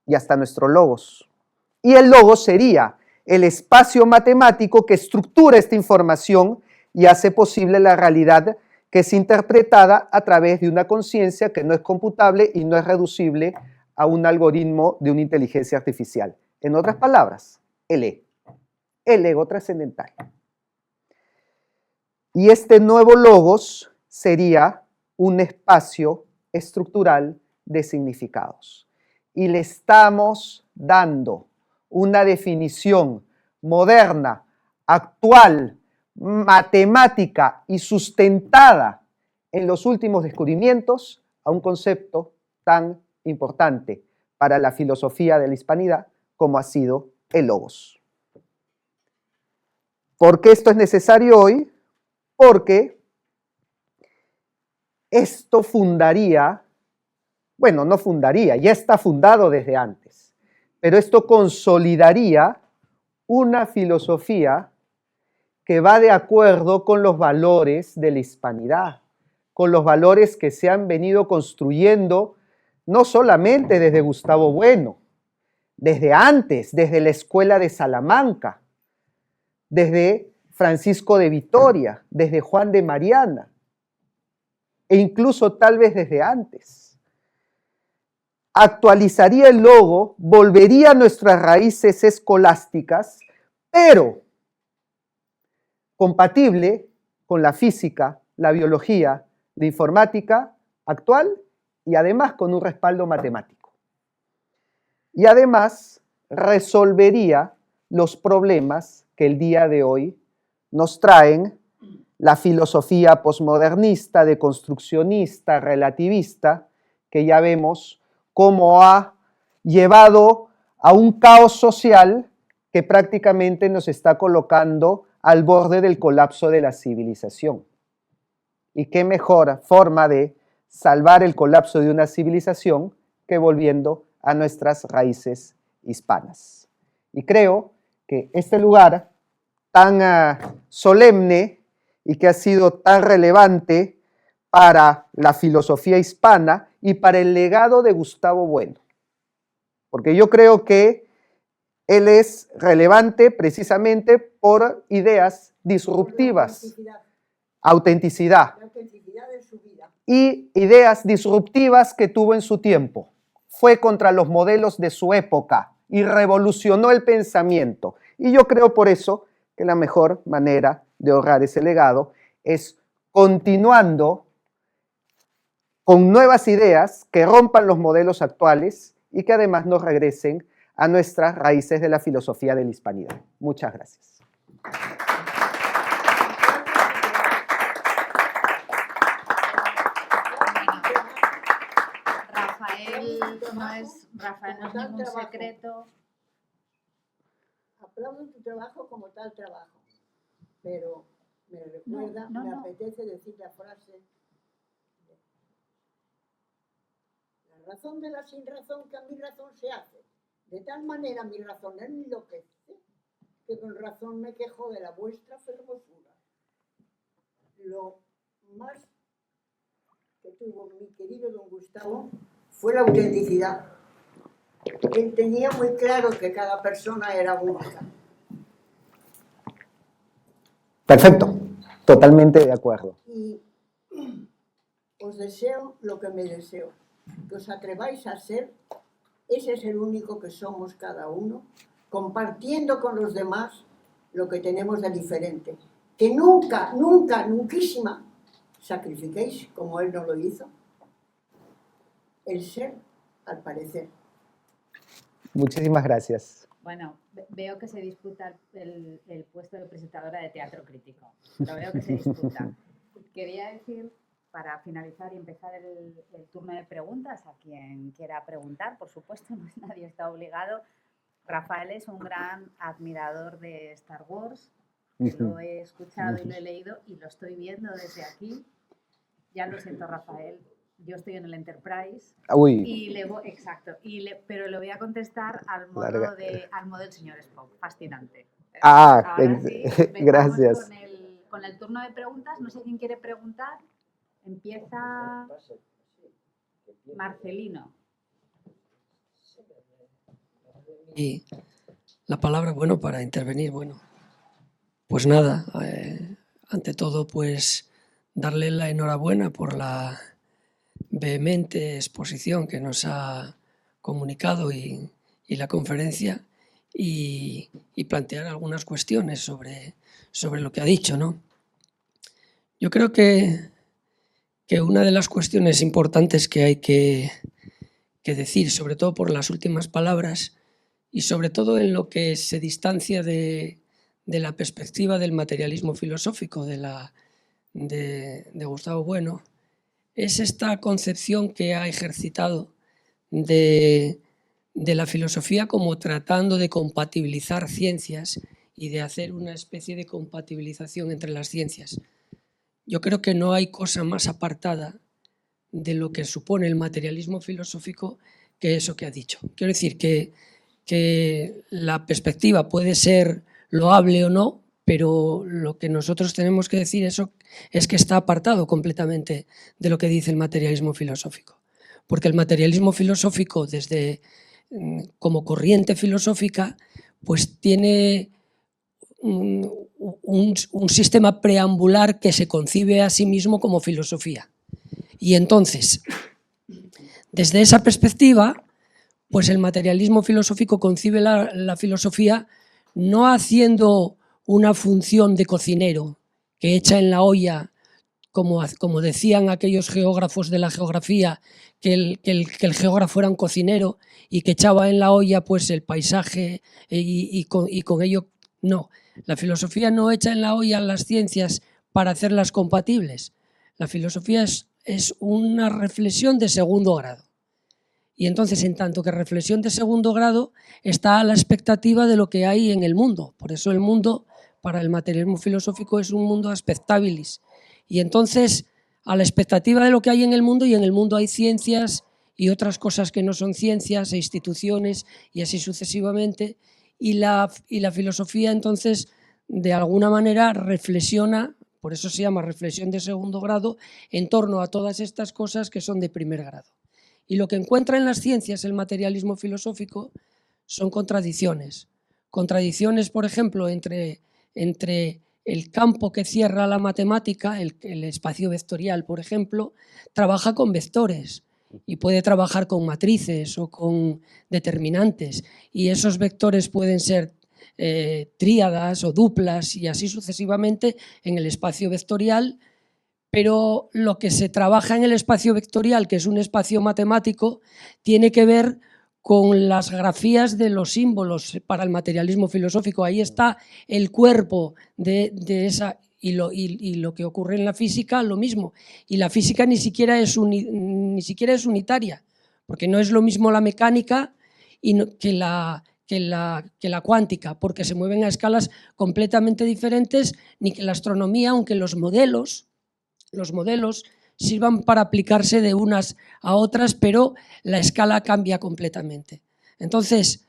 y hasta nuestro logos. Y el logos sería el espacio matemático que estructura esta información y hace posible la realidad que es interpretada a través de una conciencia que no es computable y no es reducible a un algoritmo de una inteligencia artificial. En otras palabras, el ego trascendental. Y este nuevo logos sería un espacio estructural de significados. Y le estamos dando una definición moderna, actual, matemática y sustentada en los últimos descubrimientos a un concepto tan importante para la filosofía de la hispanidad como ha sido el logos. ¿Por qué esto es necesario hoy? Porque esto fundaría, bueno, no fundaría, ya está fundado desde antes, pero esto consolidaría una filosofía que va de acuerdo con los valores de la hispanidad, con los valores que se han venido construyendo no solamente desde Gustavo Bueno, desde antes, desde la Escuela de Salamanca, desde Francisco de Vitoria, desde Juan de Mariana, e incluso tal vez desde antes. Actualizaría el logo, volvería a nuestras raíces escolásticas, pero compatible con la física, la biología, la informática actual y además con un respaldo matemático. Y además resolvería los problemas que el día de hoy nos traen la filosofía posmodernista, deconstruccionista, relativista, que ya vemos cómo ha llevado a un caos social que prácticamente nos está colocando al borde del colapso de la civilización. Y qué mejor forma de salvar el colapso de una civilización que volviendo a nuestras raíces hispanas. Y creo que este lugar tan solemne y que ha sido tan relevante para la filosofía hispana y para el legado de Gustavo Bueno. Porque yo creo que él es relevante precisamente por ideas disruptivas, autenticidad de su vida. Y ideas disruptivas que tuvo en su tiempo. Fue contra los modelos de su época y revolucionó el pensamiento. Y yo creo por eso que la mejor manera de honrar ese legado es continuando con nuevas ideas que rompan los modelos actuales y que además nos regresen a nuestras raíces de la filosofía de la hispanidad. Muchas gracias. Rafael no es ningún secreto. Aplaudo tu trabajo como tal trabajo, pero me recuerda, me apetece decir la frase: la razón de la sin razón que a mi razón se hace. De tal manera mi razón enloquece que con razón me quejo de la vuestra fermosura. Lo más que tuvo mi querido don Gustavo fue la autenticidad. Él tenía muy claro que cada persona era única. Perfecto, totalmente de acuerdo. Y os deseo lo que me deseo, que os atreváis a ser. Ese es el único que somos cada uno, compartiendo con los demás lo que tenemos de diferente. Que nunca, nunca, nunquísima sacrifiquéis, como él no lo hizo, el ser al parecer. Muchísimas gracias. Bueno, veo que se disputa el puesto de presentadora de teatro crítico. Lo veo que se disputa. Quería decir, para finalizar y empezar el turno de preguntas, a quien quiera preguntar, por supuesto, nadie está obligado. Rafael es un gran admirador de Star Wars. Lo he escuchado y lo he leído y lo estoy viendo desde aquí. Ya lo siento, Rafael. Yo estoy en el Enterprise. Uy. Y exacto. Pero le voy a contestar al modo del señor Spock. Fascinante. Ahora sí, gracias. Con el turno de preguntas. No sé quién quiere preguntar. Empieza Marcelino. Y la palabra, bueno, para intervenir, bueno, pues nada, ante todo, pues darle la enhorabuena por la vehemente exposición que nos ha comunicado y la conferencia y plantear algunas cuestiones sobre lo que ha dicho, ¿no? Yo creo que una de las cuestiones importantes que hay que decir, sobre todo por las últimas palabras y sobre todo en lo que se distancia de la perspectiva del materialismo filosófico de Gustavo Bueno, es esta concepción que ha ejercitado de la filosofía como tratando de compatibilizar ciencias y de hacer una especie de compatibilización entre las ciencias. Yo creo que no hay cosa más apartada de lo que supone el materialismo filosófico que eso que ha dicho. Quiero decir que la perspectiva puede ser loable o no, pero lo que nosotros tenemos que decir es que está apartado completamente de lo que dice el materialismo filosófico. Porque el materialismo filosófico, como corriente filosófica, pues tiene un sistema preambular que se concibe a sí mismo como filosofía. Y entonces, desde esa perspectiva, pues el materialismo filosófico concibe la filosofía no haciendo una función de cocinero que echa en la olla, como decían aquellos geógrafos de la geografía, que el geógrafo era un cocinero y que echaba en la olla pues el paisaje y con ello no. La filosofía no echa en la olla las ciencias para hacerlas compatibles. La filosofía es una reflexión de segundo grado. Y entonces, en tanto que reflexión de segundo grado, está a la expectativa de lo que hay en el mundo. Por eso el mundo, para el materialismo filosófico, es un mundo aspectabilis. Y entonces, a la expectativa de lo que hay en el mundo, y en el mundo hay ciencias y otras cosas que no son ciencias, e instituciones, y así sucesivamente. Y la filosofía, entonces, de alguna manera reflexiona, por eso se llama reflexión de segundo grado, en torno a todas estas cosas que son de primer grado. Y lo que encuentra en las ciencias el materialismo filosófico son contradicciones. Contradicciones, por ejemplo, entre el campo que cierra la matemática, el espacio vectorial, por ejemplo, trabaja con vectores y puede trabajar con matrices o con determinantes. Y esos vectores pueden ser tríadas o duplas y así sucesivamente en el espacio vectorial. Pero lo que se trabaja en el espacio vectorial, que es un espacio matemático, tiene que ver con las grafías de los símbolos para el materialismo filosófico. Ahí está el cuerpo de esa, y lo que ocurre en la física, lo mismo. Y la física ni siquiera es unitaria, porque no es lo mismo la mecánica que la cuántica, porque se mueven a escalas completamente diferentes, ni que la astronomía, aunque los modelos sirvan para aplicarse de unas a otras, pero la escala cambia completamente. Entonces,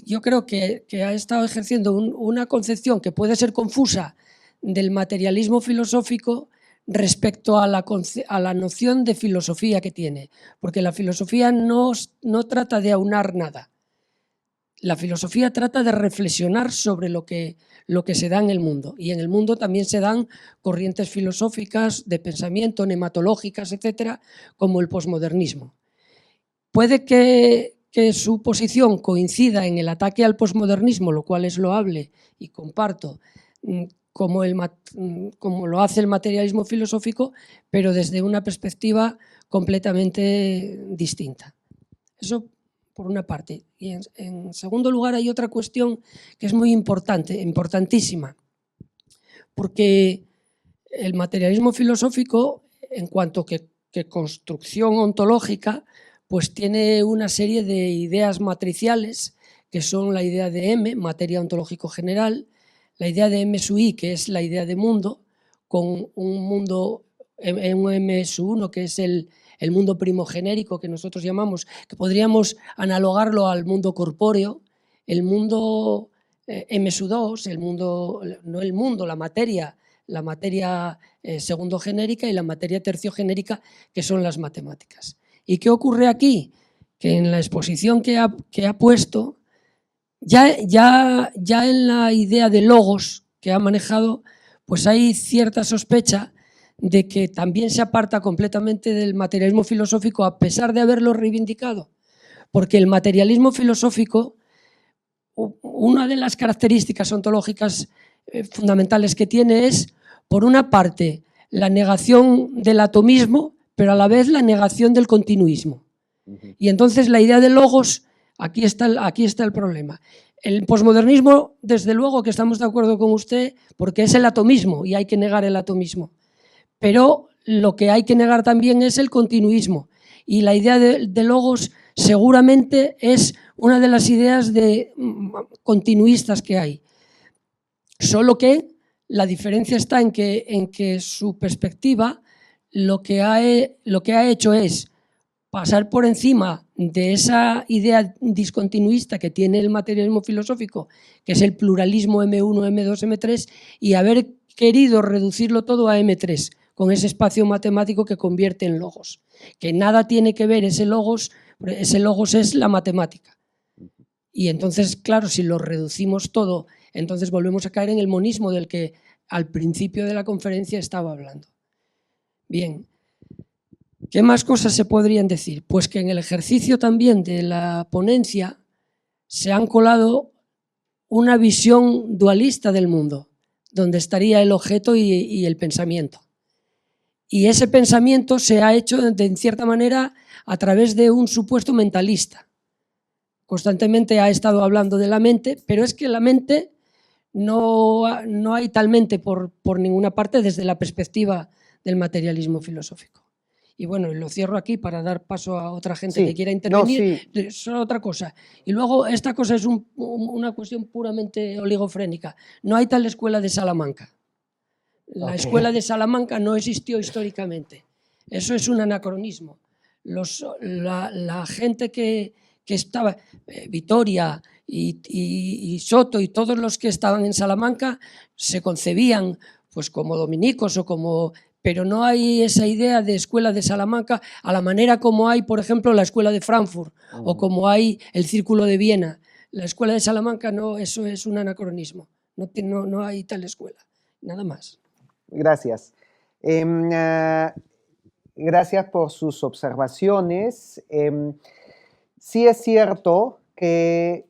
yo creo que ha estado ejerciendo una concepción que puede ser confusa del materialismo filosófico respecto a la noción de filosofía que tiene, porque la filosofía no trata de aunar nada. La filosofía trata de reflexionar sobre lo que se da en el mundo, y en el mundo también se dan corrientes filosóficas de pensamiento, nematológicas, etcétera, como el posmodernismo. Puede que su posición coincida en el ataque al posmodernismo, lo cual es loable y comparto, como lo hace el materialismo filosófico, pero desde una perspectiva completamente distinta. Eso por una parte. Y en segundo lugar hay otra cuestión que es muy importante, importantísima, porque el materialismo filosófico, en cuanto que construcción ontológica, pues tiene una serie de ideas matriciales, que son la idea de M, materia ontológico general, la idea de M sub I, que es la idea de mundo, con un mundo, un M sub 1, que es el mundo primogenérico que nosotros llamamos, que podríamos analogarlo al mundo corpóreo, el mundo M sub 2, la materia segundo genérica y la materia tercio genérica, que son las matemáticas. ¿Y qué ocurre aquí? Que en la exposición que ha puesto, ya en la idea de logos que ha manejado, pues hay cierta sospecha de que también se aparta completamente del materialismo filosófico, a pesar de haberlo reivindicado. Porque el materialismo filosófico, una de las características ontológicas fundamentales que tiene es, por una parte, la negación del atomismo, pero a la vez la negación del continuismo. Y entonces la idea de logos, aquí está el problema. El posmodernismo, desde luego que estamos de acuerdo con usted, porque es el atomismo y hay que negar el atomismo. Pero lo que hay que negar también es el continuismo. Y la idea de logos seguramente es una de las ideas continuistas que hay. Solo que la diferencia está en que su perspectiva lo que ha hecho es pasar por encima de esa idea discontinuista que tiene el materialismo filosófico, que es el pluralismo M1, M2, M3, y haber querido reducirlo todo a M3, con ese espacio matemático que convierte en logos. Que nada tiene que ver ese logos es la matemática. Y entonces, claro, si lo reducimos todo, entonces volvemos a caer en el monismo del que al principio de la conferencia estaba hablando. Bien. ¿Qué más cosas se podrían decir? Pues que en el ejercicio también de la ponencia se han colado una visión dualista del mundo, donde estaría el objeto y el pensamiento. Y ese pensamiento se ha hecho, en cierta manera, a través de un supuesto mentalista. Constantemente ha estado hablando de la mente, pero es que la mente no hay tal mente por ninguna parte desde la perspectiva del materialismo filosófico. Y bueno, lo cierro aquí para dar paso a otra gente que quiera intervenir. No, solo otra cosa. Y luego, esta cosa es una cuestión puramente oligofrénica. No hay tal escuela de Salamanca. La escuela de Salamanca no existió históricamente. Eso es un anacronismo. La gente que estaba, Vitoria y Soto y todos los que estaban en Salamanca se concebían pues como dominicos o como... Pero no hay esa idea de escuela de Salamanca a la manera como hay, por ejemplo, la escuela de Frankfurt o como hay el Círculo de Viena. La escuela de Salamanca no, eso es un anacronismo. No hay tal escuela. Nada más. Gracias. Gracias por sus observaciones. Sí es cierto que,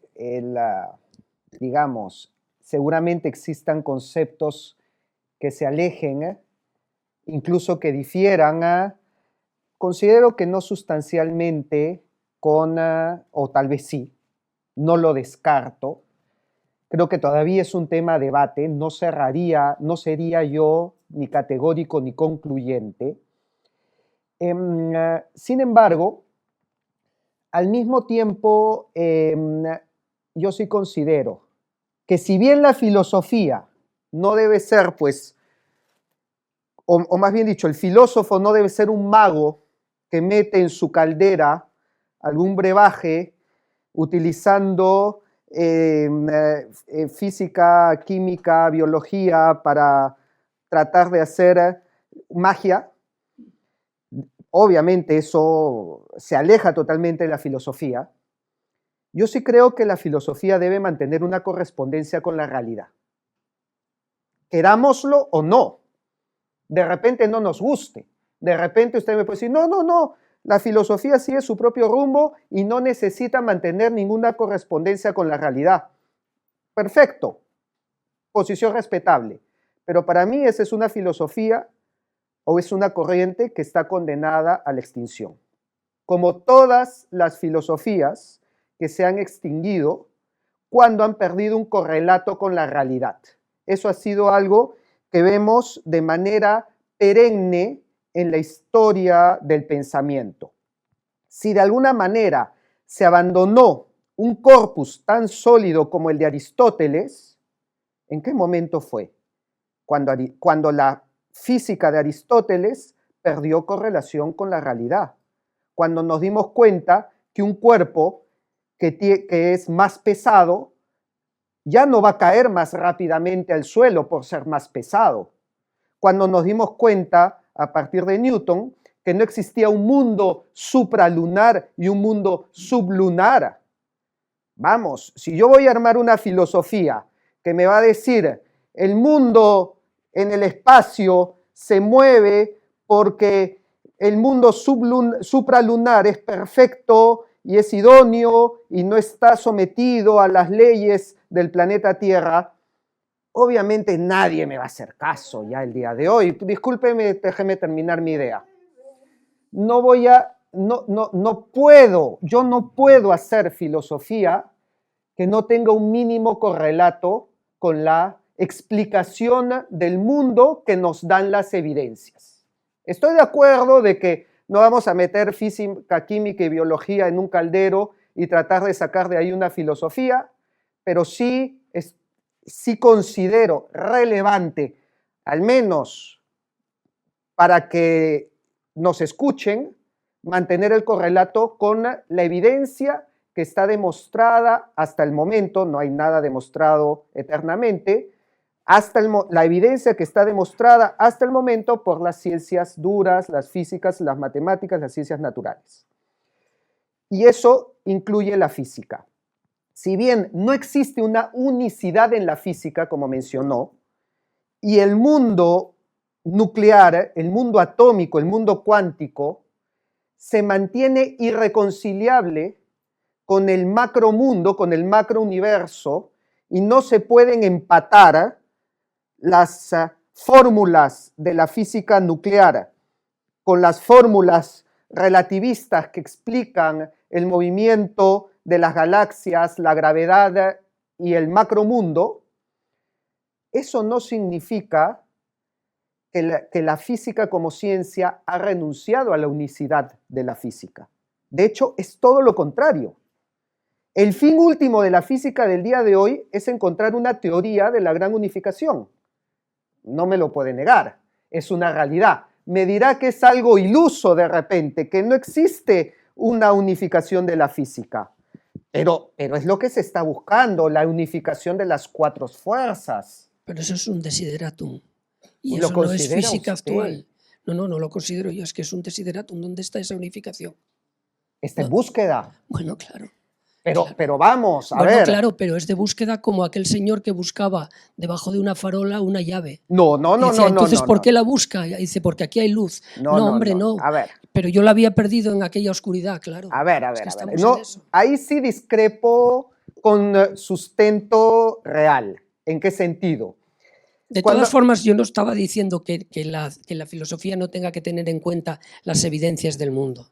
digamos, seguramente existan conceptos que se alejen, incluso que difieran, considero que no sustancialmente o tal vez sí, no lo descarto. Creo que todavía es un tema a debate, no sería yo ni categórico ni concluyente. Sin embargo, al mismo tiempo, yo sí considero que si bien la filosofía no debe ser, pues, o más bien dicho, el filósofo no debe ser un mago que mete en su caldera algún brebaje utilizando física, química, biología para tratar de hacer magia. Obviamente eso se aleja totalmente de la filosofía. Yo sí creo que la filosofía debe mantener una correspondencia con la realidad. Querámoslo o no. De repente no nos guste. De repente usted me puede decir, no, la filosofía sigue su propio rumbo y no necesita mantener ninguna correspondencia con la realidad. Perfecto. Posición respetable. Pero para mí esa es una filosofía o es una corriente que está condenada a la extinción. Como todas las filosofías que se han extinguido cuando han perdido un correlato con la realidad. Eso ha sido algo que vemos de manera perenne en la historia del pensamiento. Si de alguna manera se abandonó un corpus tan sólido como el de Aristóteles, ¿en qué momento fue? Cuando la física de Aristóteles perdió correlación con la realidad. Cuando nos dimos cuenta que un cuerpo que es más pesado ya no va a caer más rápidamente al suelo por ser más pesado. Cuando nos dimos cuenta, a partir de Newton, que no existía un mundo supralunar y un mundo sublunar. Vamos, si yo voy a armar una filosofía que me va a decir el mundo en el espacio se mueve porque el mundo supralunar es perfecto y es idóneo y no está sometido a las leyes del planeta Tierra, obviamente nadie me va a hacer caso ya el día de hoy. Discúlpeme, déjeme terminar mi idea. Yo no puedo hacer filosofía que no tenga un mínimo correlato con la explicación del mundo que nos dan las evidencias. Estoy de acuerdo de que No vamos a meter física, química y biología en un caldero y tratar de sacar de ahí una filosofía, pero sí considero relevante, al menos para que nos escuchen, mantener el correlato con la evidencia que está demostrada hasta el momento, no hay nada demostrado eternamente, la evidencia que está demostrada hasta el momento por las ciencias duras, las físicas, las matemáticas, las ciencias naturales. Y eso incluye la física. Si bien no existe una unicidad en la física, como mencionó, y el mundo nuclear, el mundo atómico, el mundo cuántico, se mantiene irreconciliable con el macromundo, con el macrouniverso, y no se pueden empatar las fórmulas de la física nuclear con las fórmulas relativistas que explican el movimiento de las galaxias, la gravedad y el macromundo. Eso no significa que la física como ciencia ha renunciado a la unicidad de la física. De hecho, es todo lo contrario. El fin último de la física del día de hoy es encontrar una teoría de la gran unificación. No me lo puede negar, es una realidad. Me dirá que es algo iluso de repente, que no existe una unificación de la física. Pero es lo que se está buscando, la unificación de las cuatro fuerzas. Pero eso es un desideratum. Y ¿Lo eso no es considera física usted? actual. No lo considero yo, es que es un desideratum. ¿Dónde está esa unificación? Está en búsqueda. Bueno, claro. Pero vamos, a Bueno, ver. claro, pero es de búsqueda como aquel señor que buscaba debajo de una farola una llave. No. Dice, entonces, ¿por qué no. la busca? Y dice, porque aquí hay luz. No, Hombre, no. A ver. Pero yo la había perdido en aquella oscuridad, claro. A ver. Es que estamos No, en eso. ahí sí discrepo con sustento real. ¿En qué sentido? De Cuando- todas formas, yo no estaba diciendo que la filosofía no tenga que tener en cuenta las evidencias del mundo.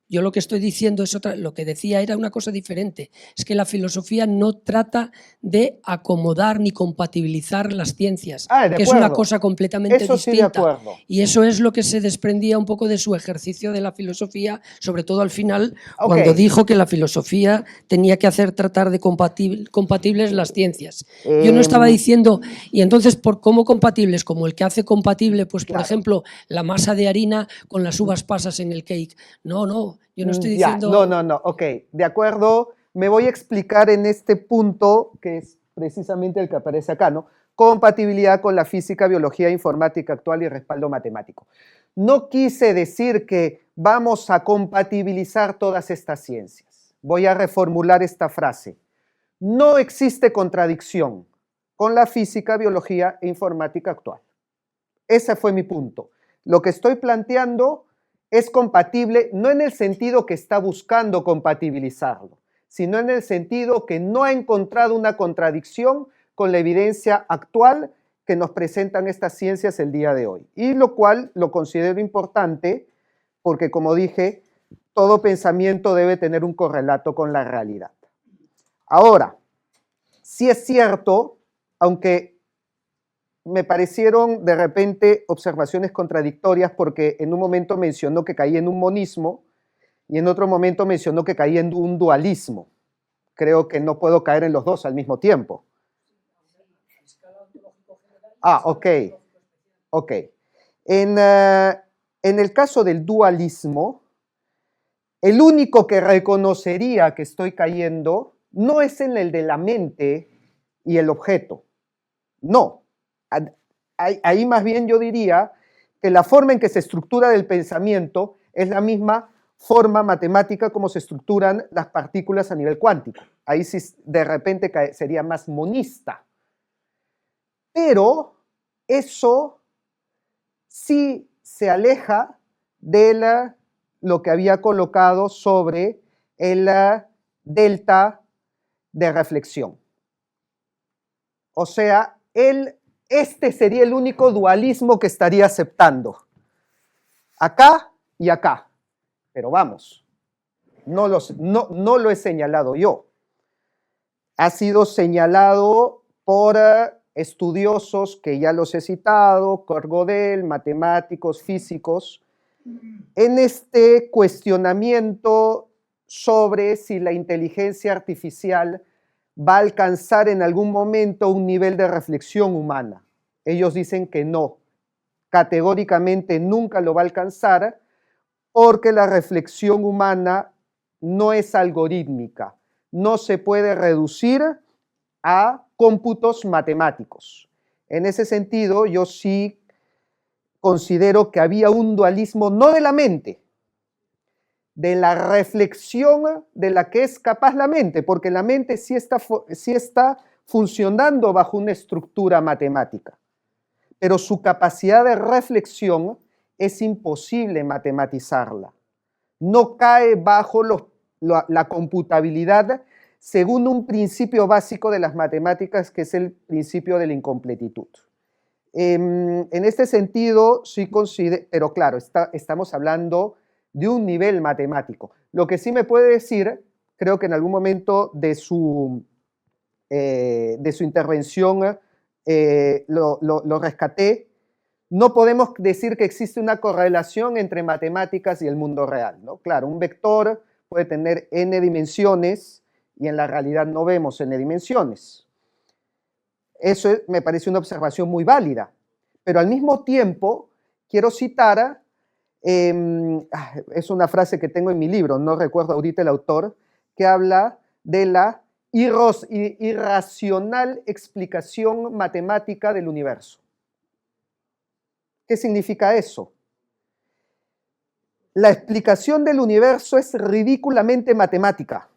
Yo lo que estoy diciendo es lo que decía era una cosa diferente. Es que la filosofía no trata de acomodar ni compatibilizar las ciencias, de que es una acuerdo. cosa completamente Eso sí, de distinta. acuerdo. Y eso es lo que se desprendía un poco de su ejercicio de la filosofía, sobre todo al final, Ok. cuando dijo que la filosofía tenía que hacer tratar de compatibles las ciencias. Yo no estaba diciendo, y entonces, ¿por cómo compatibles? Como el que hace compatible, pues por Claro. ejemplo, la masa de harina con las uvas pasas en el cake. No, yo no estoy Ya, diciendo... no, ok, de acuerdo, me voy a explicar en este punto, que es precisamente el que aparece acá, ¿no? Compatibilidad con la física, biología, informática actual y respaldo matemático. No quise decir que vamos a compatibilizar todas estas ciencias. Voy a reformular esta frase. No existe contradicción con la física, biología e informática actual. Ese fue mi punto. Lo que estoy planteando es compatible no en el sentido que está buscando compatibilizarlo, sino en el sentido que no ha encontrado una contradicción con la evidencia actual que nos presentan estas ciencias el día de hoy. Y lo cual lo considero importante porque, como dije, todo pensamiento debe tener un correlato con la realidad. Ahora, sí es cierto, aunque me parecieron de repente observaciones contradictorias porque en un momento mencionó que caía en un monismo y en otro momento mencionó que caía en un dualismo. Creo que no puedo caer en los dos al mismo tiempo. Ok. En el caso del dualismo, el único que reconocería que estoy cayendo no es en el de la mente y el objeto. No. Ahí más bien yo diría que la forma en que se estructura el pensamiento es la misma forma matemática como se estructuran las partículas a nivel cuántico. Ahí sí de repente sería más monista. Pero eso sí se aleja de lo que había colocado sobre el delta de reflexión. O sea, este sería el único dualismo que estaría aceptando. Acá y acá. Pero vamos, no lo he señalado yo. Ha sido señalado por estudiosos que ya los he citado, Kurt Gödel, matemáticos, físicos, en este cuestionamiento sobre si la inteligencia artificial va a alcanzar en algún momento un nivel de reflexión humana. Ellos dicen que no, categóricamente nunca lo va a alcanzar, porque la reflexión humana no es algorítmica, no se puede reducir a cómputos matemáticos. En ese sentido, yo sí considero que había un dualismo no de la mente, de la reflexión de la que es capaz la mente, porque la mente sí está funcionando bajo una estructura matemática, pero su capacidad de reflexión es imposible matematizarla. No cae bajo la computabilidad según un principio básico de las matemáticas, que es el principio de la incompletitud. En este sentido, sí considero, pero claro, estamos hablando de un nivel matemático. Lo que sí me puede decir, creo que en algún momento de su intervención lo rescaté, no podemos decir que existe una correlación entre matemáticas y el mundo real, ¿no? Claro, un vector puede tener n dimensiones y en la realidad no vemos n dimensiones. Eso me parece una observación muy válida, pero al mismo tiempo quiero citar, es una frase que tengo en mi libro, no recuerdo ahorita el autor, que habla de la irracional explicación matemática del universo. ¿Qué significa eso? La explicación del universo es ridículamente matemática.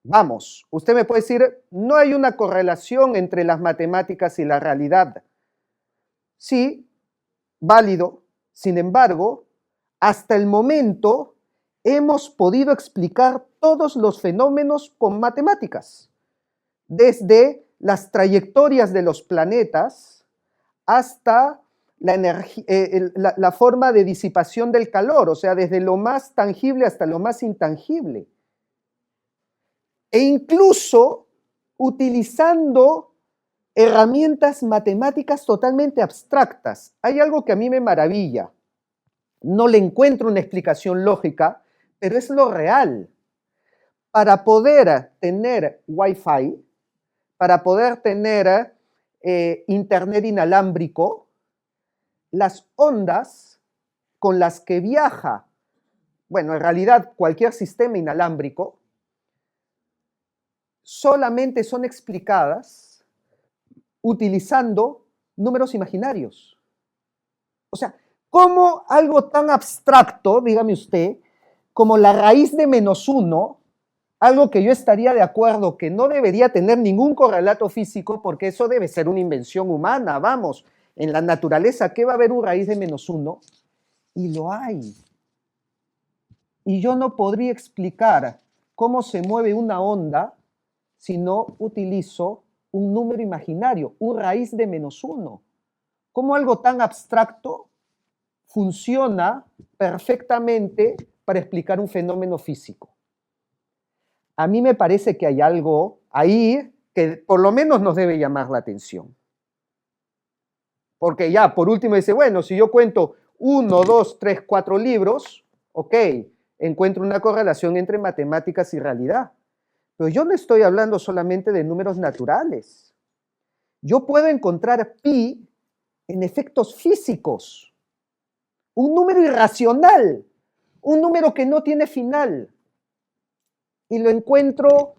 Vamos, usted me puede decir, no hay una correlación entre las matemáticas y la realidad. Sí, válido. Sin embargo, hasta el momento hemos podido explicar todos los fenómenos con matemáticas, desde las trayectorias de los planetas hasta la forma de disipación del calor, o sea, desde lo más tangible hasta lo más intangible. E incluso utilizando herramientas matemáticas totalmente abstractas. Hay algo que a mí me maravilla. No le encuentro una explicación lógica, pero es lo real. Para poder tener Wi-Fi, para poder tener internet inalámbrico, las ondas con las que viaja, bueno, en realidad cualquier sistema inalámbrico, solamente son explicadas utilizando números imaginarios. O sea, ¿cómo algo tan abstracto, dígame usted, como la raíz de -1, algo que yo estaría de acuerdo que no debería tener ningún correlato físico, porque eso debe ser una invención humana, vamos, en la naturaleza, ¿qué va a haber una raíz de -1? Y lo hay. Y yo no podría explicar cómo se mueve una onda si no utilizo un número imaginario, una raíz de -1. ¿Cómo algo tan abstracto funciona perfectamente para explicar un fenómeno físico? A mí me parece que hay algo ahí que por lo menos nos debe llamar la atención. Porque ya, por último, dice, bueno, si yo cuento 1, 2, 3, 4 libros, ok, encuentro una correlación entre matemáticas y realidad. Pero yo no estoy hablando solamente de números naturales. Yo puedo encontrar pi en efectos físicos. Un número irracional, un número que no tiene final. Y lo encuentro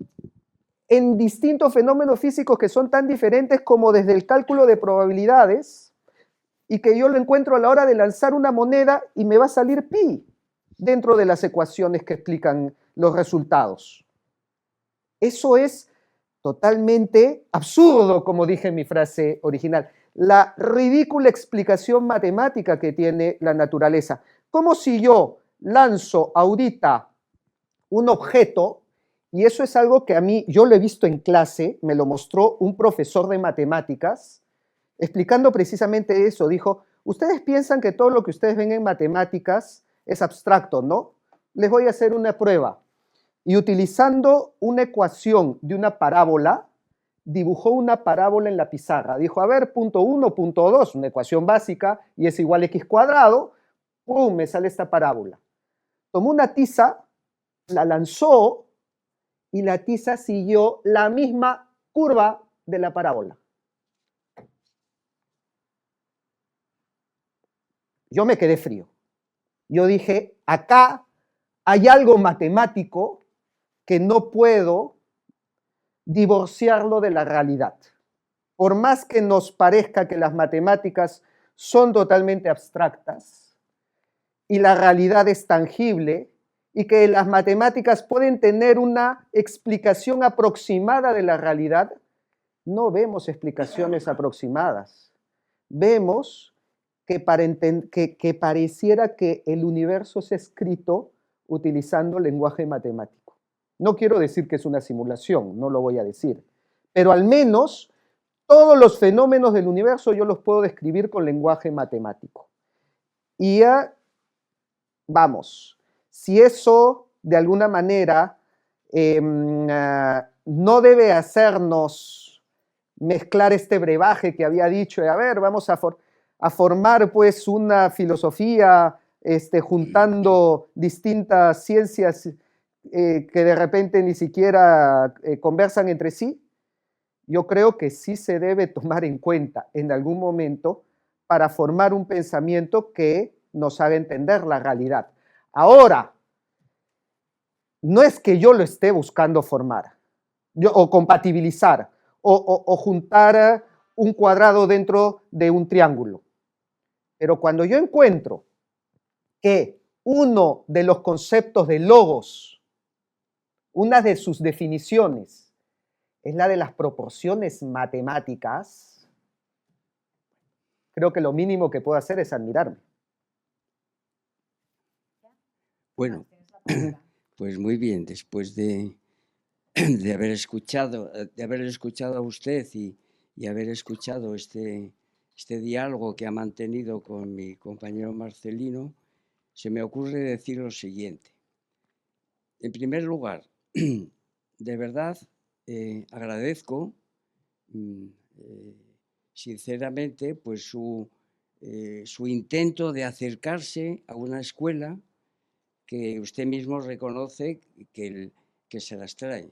en distintos fenómenos físicos que son tan diferentes como desde el cálculo de probabilidades, y que yo lo encuentro a la hora de lanzar una moneda y me va a salir pi dentro de las ecuaciones que explican los resultados. Eso es totalmente absurdo, como dije en mi frase original. La ridícula explicación matemática que tiene la naturaleza. Como si yo lanzo ahorita un objeto, y eso es algo que a mí, yo lo he visto en clase, me lo mostró un profesor de matemáticas, explicando precisamente eso. Dijo, ustedes piensan que todo lo que ustedes ven en matemáticas es abstracto, ¿no? Les voy a hacer una prueba. Y utilizando una ecuación de una parábola, dibujó una parábola en la pizarra. Dijo, a ver, punto 1, punto 2, una ecuación básica, y es igual a x², ¡pum!, me sale esta parábola. Tomó una tiza, la lanzó y la tiza siguió la misma curva de la parábola. Yo me quedé frío. Yo dije, acá hay algo matemático que no puedo divorciarlo de la realidad. Por más que nos parezca que las matemáticas son totalmente abstractas y la realidad es tangible y que las matemáticas pueden tener una explicación aproximada de la realidad, no vemos explicaciones aproximadas. Vemos que pareciera que el universo es escrito utilizando lenguaje matemático. No quiero decir que es una simulación, no lo voy a decir, pero al menos todos los fenómenos del universo yo los puedo describir con lenguaje matemático. Y ya, vamos, si eso de alguna manera no debe hacernos mezclar este brebaje que había dicho, a ver, vamos a formar pues una filosofía juntando distintas ciencias que de repente ni siquiera conversan entre sí. Yo creo que sí se debe tomar en cuenta en algún momento para formar un pensamiento que nos haga entender la realidad. Ahora, no es que yo lo esté buscando formar o compatibilizar o juntar un cuadrado dentro de un triángulo. Pero cuando yo encuentro que uno de los conceptos de logos, una de sus definiciones, es la de las proporciones matemáticas, creo que lo mínimo que puedo hacer es admirarme. Bueno, pues muy bien, después de haber escuchado a usted y haber escuchado este diálogo que ha mantenido con mi compañero Marcelino, se me ocurre decir lo siguiente. En primer lugar, de verdad, agradezco sinceramente pues su intento de acercarse a una escuela que usted mismo reconoce que se las trae,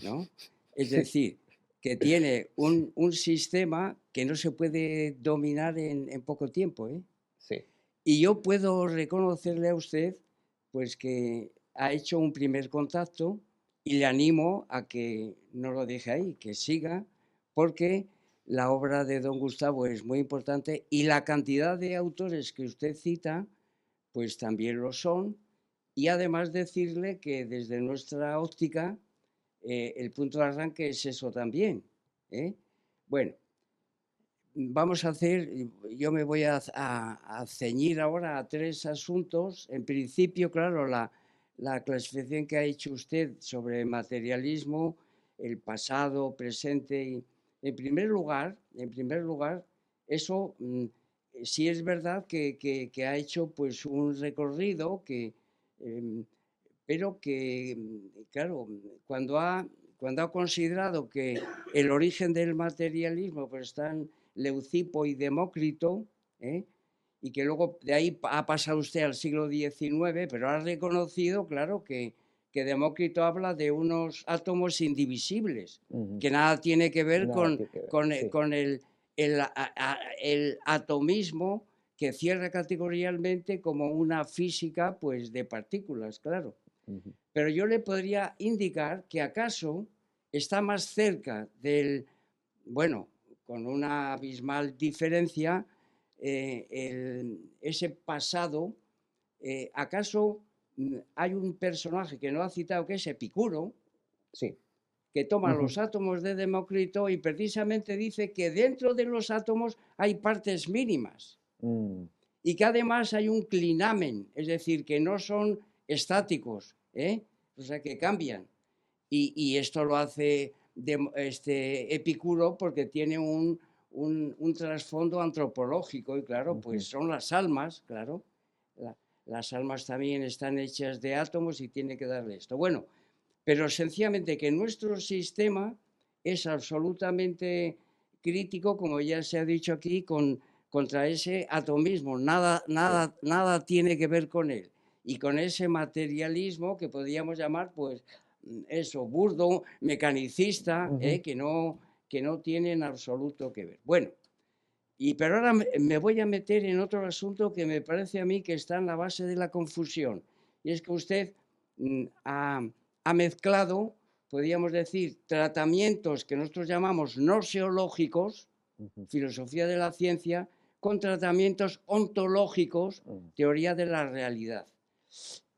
¿no? Es decir, que tiene un sistema que no se puede dominar en poco tiempo, ¿eh? Sí. Y yo puedo reconocerle a usted pues que ha hecho un primer contacto y le animo a que no lo deje ahí, que siga, porque la obra de don Gustavo es muy importante y la cantidad de autores que usted cita pues también lo son, y además decirle que desde nuestra óptica el punto de arranque es eso también, ¿eh? Bueno, vamos a hacer, yo me voy a ceñir ahora a tres asuntos. En principio, claro, la clasificación que ha hecho usted sobre materialismo, el pasado, presente y en primer lugar, eso sí es verdad que ha hecho pues un recorrido pero que, claro, cuando ha considerado que el origen del materialismo pues está en Leucipo y Demócrito, y que luego de ahí ha pasado usted al siglo XIX, pero ha reconocido, claro, que Demócrito habla de unos átomos indivisibles, que nada tiene que ver con el atomismo que cierra categorialmente como una física pues, de partículas, claro. Pero yo le podría indicar que acaso está más cerca del, bueno, con una abismal diferencia, ese pasado, acaso hay un personaje que no ha citado que es Epicuro, sí, que toma los átomos de Demócrito y precisamente dice que dentro de los átomos hay partes mínimas y que además hay un clinamen, es decir, que no son estáticos, o sea, que cambian. Y esto lo hace Epicuro porque tiene un trasfondo antropológico y claro, pues son las almas, claro. Las almas también están hechas de átomos y tiene que darle esto. Bueno, pero sencillamente que nuestro sistema es absolutamente crítico, como ya se ha dicho aquí, con contra ese atomismo, nada tiene que ver con él. Y con ese materialismo que podríamos llamar, pues, eso, burdo, mecanicista, que no tiene en absoluto que ver. Bueno, pero ahora me voy a meter en otro asunto que me parece a mí que está en la base de la confusión. Y es que usted ha mezclado, podríamos decir, tratamientos que nosotros llamamos noseológicos, filosofía de la ciencia, con tratamientos ontológicos, teoría de la realidad.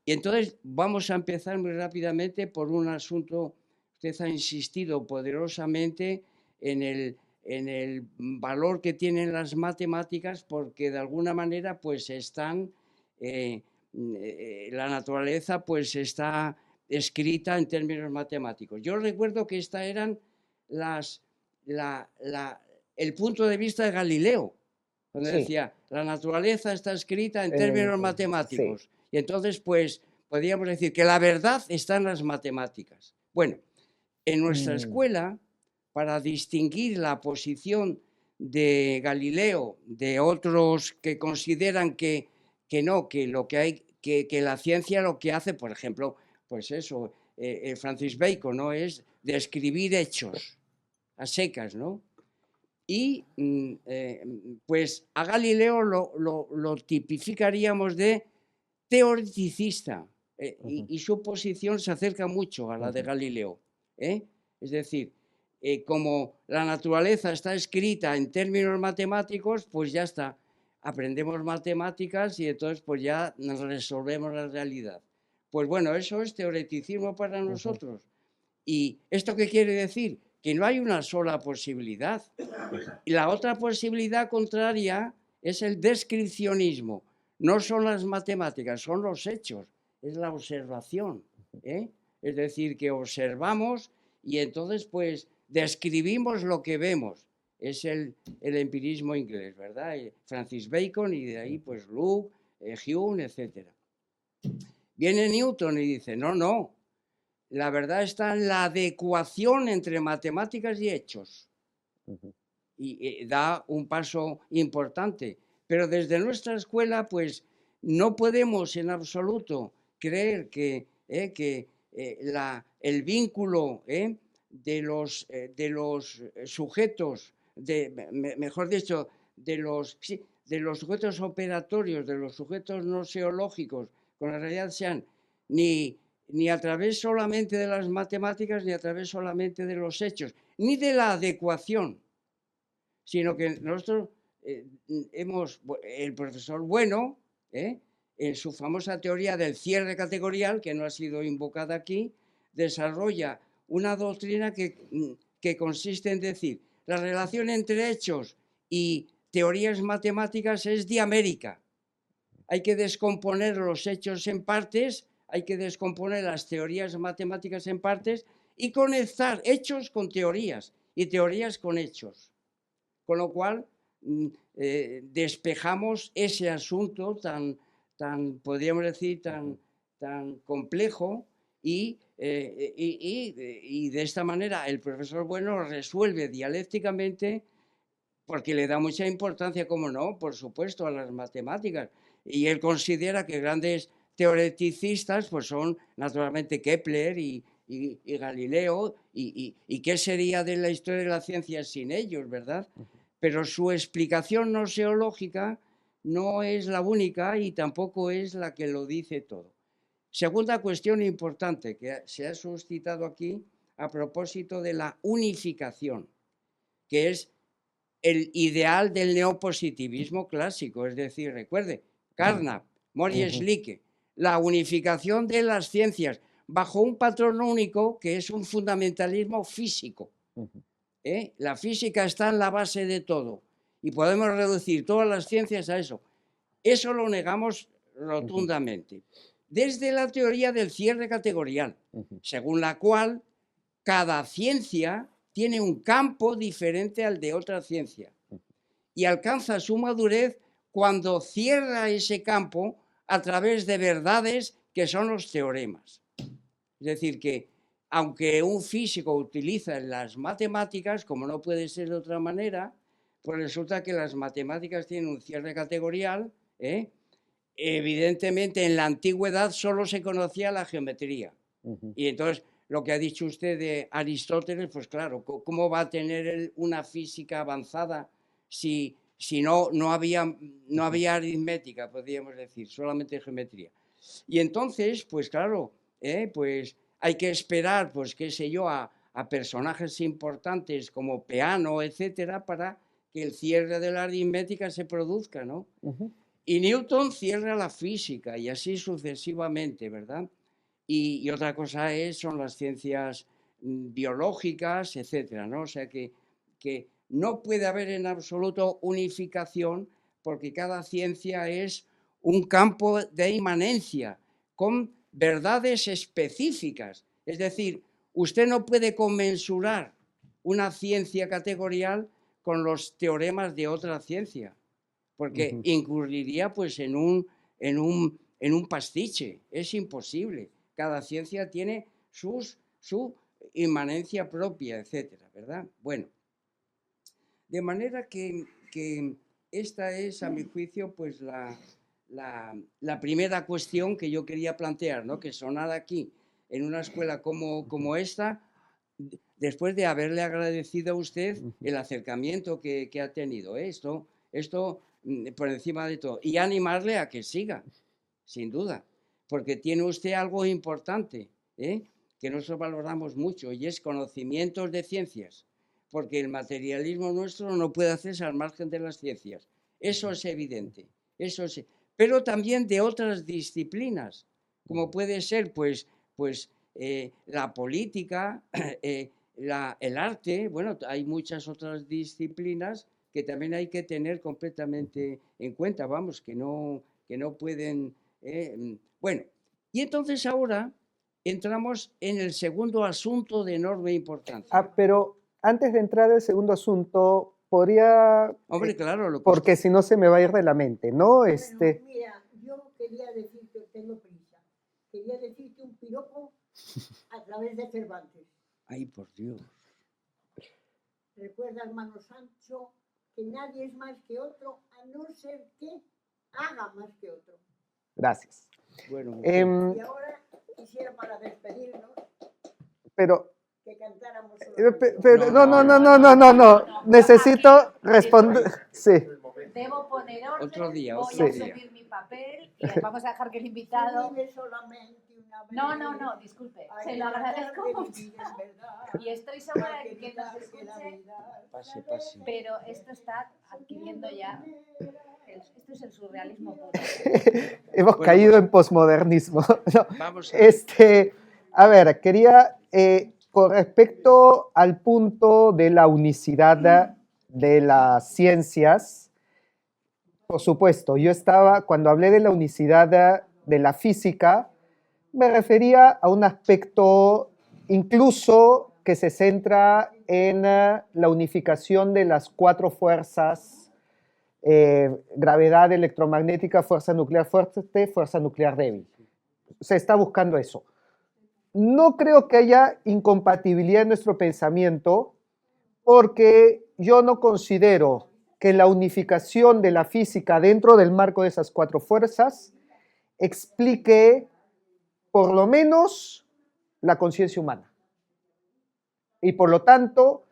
Y entonces vamos a empezar muy rápidamente por un asunto. Usted ha insistido poderosamente en el valor que tienen las matemáticas, porque de alguna manera pues están, la naturaleza pues está escrita en términos matemáticos. Yo recuerdo que estas eran el punto de vista de Galileo, cuando decía, la naturaleza está escrita en términos matemáticos. Y entonces, pues, podríamos decir que la verdad está en las matemáticas. Bueno, en nuestra escuela, para distinguir la posición de Galileo de otros que consideran que no, que lo que hay, que la ciencia lo que hace, por ejemplo, pues eso, Francis Bacon, ¿no? Es describir hechos a secas, ¿no? Y pues a Galileo lo tipificaríamos de teoreticista, y su posición se acerca mucho a la de Galileo. Es decir, como la naturaleza está escrita en términos matemáticos, pues ya está, aprendemos matemáticas y entonces pues ya resolvemos la realidad. Pues bueno, eso es teoreticismo para nosotros. ¿Y esto qué quiere decir? Que no hay una sola posibilidad. Y la otra posibilidad contraria es el descripcionismo. No son las matemáticas, son los hechos, es la observación. Es decir, que observamos y entonces pues describimos lo que vemos. Es el empirismo inglés, ¿verdad? Francis Bacon y de ahí pues Locke, Hume, etc. Viene Newton y dice, no, la verdad está en la adecuación entre matemáticas y hechos. Y da un paso importante. Pero desde nuestra escuela, pues, no podemos en absoluto creer que el vínculo de los sujetos, mejor dicho, de los sujetos operatorios, de los sujetos noseológicos, con la realidad sean ni a través solamente de las matemáticas, ni a través solamente de los hechos, ni de la adecuación, sino que nosotros el profesor Bueno, en su famosa teoría del cierre categorial, que no ha sido invocada aquí, desarrolla una doctrina que consiste en decir, la relación entre hechos y teorías matemáticas es diamérica. Hay que descomponer los hechos en partes, hay que descomponer las teorías matemáticas en partes y conectar hechos con teorías y teorías con hechos. Con lo cual, despejamos ese asunto tan podríamos decir, tan complejo y de esta manera el profesor Bueno resuelve dialécticamente, porque le da mucha importancia, como no, por supuesto, a las matemáticas. Y él considera que grandes teoreticistas pues son naturalmente Kepler y Galileo, y qué sería de la historia de la ciencia sin ellos, ¿verdad? Pero su explicación noseológica no es la única y tampoco es la que lo dice todo. Segunda cuestión importante que se ha suscitado aquí a propósito de la unificación, que es el ideal del neopositivismo clásico. Es decir, recuerde, Carnap, Maurice Schlicke, la unificación de las ciencias bajo un patrón único que es un fundamentalismo físico. La física está en la base de todo y podemos reducir todas las ciencias a eso. Eso lo negamos rotundamente. Desde la teoría del cierre categorial, según la cual cada ciencia tiene un campo diferente al de otra ciencia y alcanza su madurez cuando cierra ese campo a través de verdades que son los teoremas. Es decir, que aunque un físico utiliza las matemáticas, como no puede ser de otra manera, pues resulta que las matemáticas tienen un cierre categorial, evidentemente en la antigüedad solo se conocía la geometría. Y entonces lo que ha dicho usted de Aristóteles, pues claro, ¿cómo va a tener él una física avanzada si no había aritmética, podríamos decir, solamente geometría? Y entonces, pues claro, pues hay que esperar, pues qué sé yo, a personajes importantes como Peano, etcétera, para que el cierre de la aritmética se produzca, ¿no? Y Newton cierra la física y así sucesivamente, ¿verdad? Y otra cosa son las ciencias biológicas, etcétera, ¿no? O sea que no puede haber en absoluto unificación porque cada ciencia es un campo de inmanencia con verdades específicas. Es decir, usted no puede comensurar una ciencia categorial con los teoremas de otra ciencia, porque incurriría pues en un pastiche. Es imposible. Cada ciencia tiene su inmanencia propia, etcétera, ¿verdad? Bueno, de manera que esta es, a mi juicio, pues la primera cuestión que yo quería plantear, ¿no? Que sonar aquí en una escuela como esta, después de haberle agradecido a usted el acercamiento que ha tenido. Esto por encima de todo. Y animarle a que siga, sin duda, porque tiene usted algo importante, que nosotros valoramos mucho, y es conocimientos de ciencias, porque el materialismo nuestro no puede hacerse al margen de las ciencias. Eso es evidente. Pero también de otras disciplinas, como puede ser pues la política, el arte. Bueno, hay muchas otras disciplinas que también hay que tener completamente en cuenta, vamos, que no pueden... Bueno, y entonces ahora entramos en el segundo asunto de enorme importancia. Pero antes de entrar al segundo asunto, podría... Hombre, claro, lo que porque usted... si no se me va a ir de la mente, ¿no? Bueno, mira, yo quería decirte, tengo prisa, quería decirte un piropo a través de Cervantes. Ay, por Dios. Recuerda, hermano Sancho, que nadie es más que otro, a no ser que haga más que otro. Gracias. Bueno, Y ahora quisiera, para despedirnos, pero que cantáramos no. Necesito responder. Sí. Debo poner orden, Otro día, voy otro a día. subir mi papel y vamos a dejar que el invitado... solamente una vez. No, disculpe, se lo agradezco mucho. Y estoy segura de que nos escuche, Pase. pero esto está adquiriendo ya... Esto es el surrealismo puro. Hemos caído en posmodernismo. No, Vamos a ver. A ver, quería, con respecto al punto de la unicidad de las ciencias, por supuesto, cuando hablé de la unicidad de la física, me refería a un aspecto incluso que se centra en la unificación de las 4 fuerzas: gravedad electromagnética, fuerza nuclear fuerte, fuerza nuclear débil. Se está buscando eso. No creo que haya incompatibilidad en nuestro pensamiento, porque yo no considero que la unificación de la física dentro del marco de esas 4 fuerzas explique por lo menos la conciencia humana. Y por lo tanto,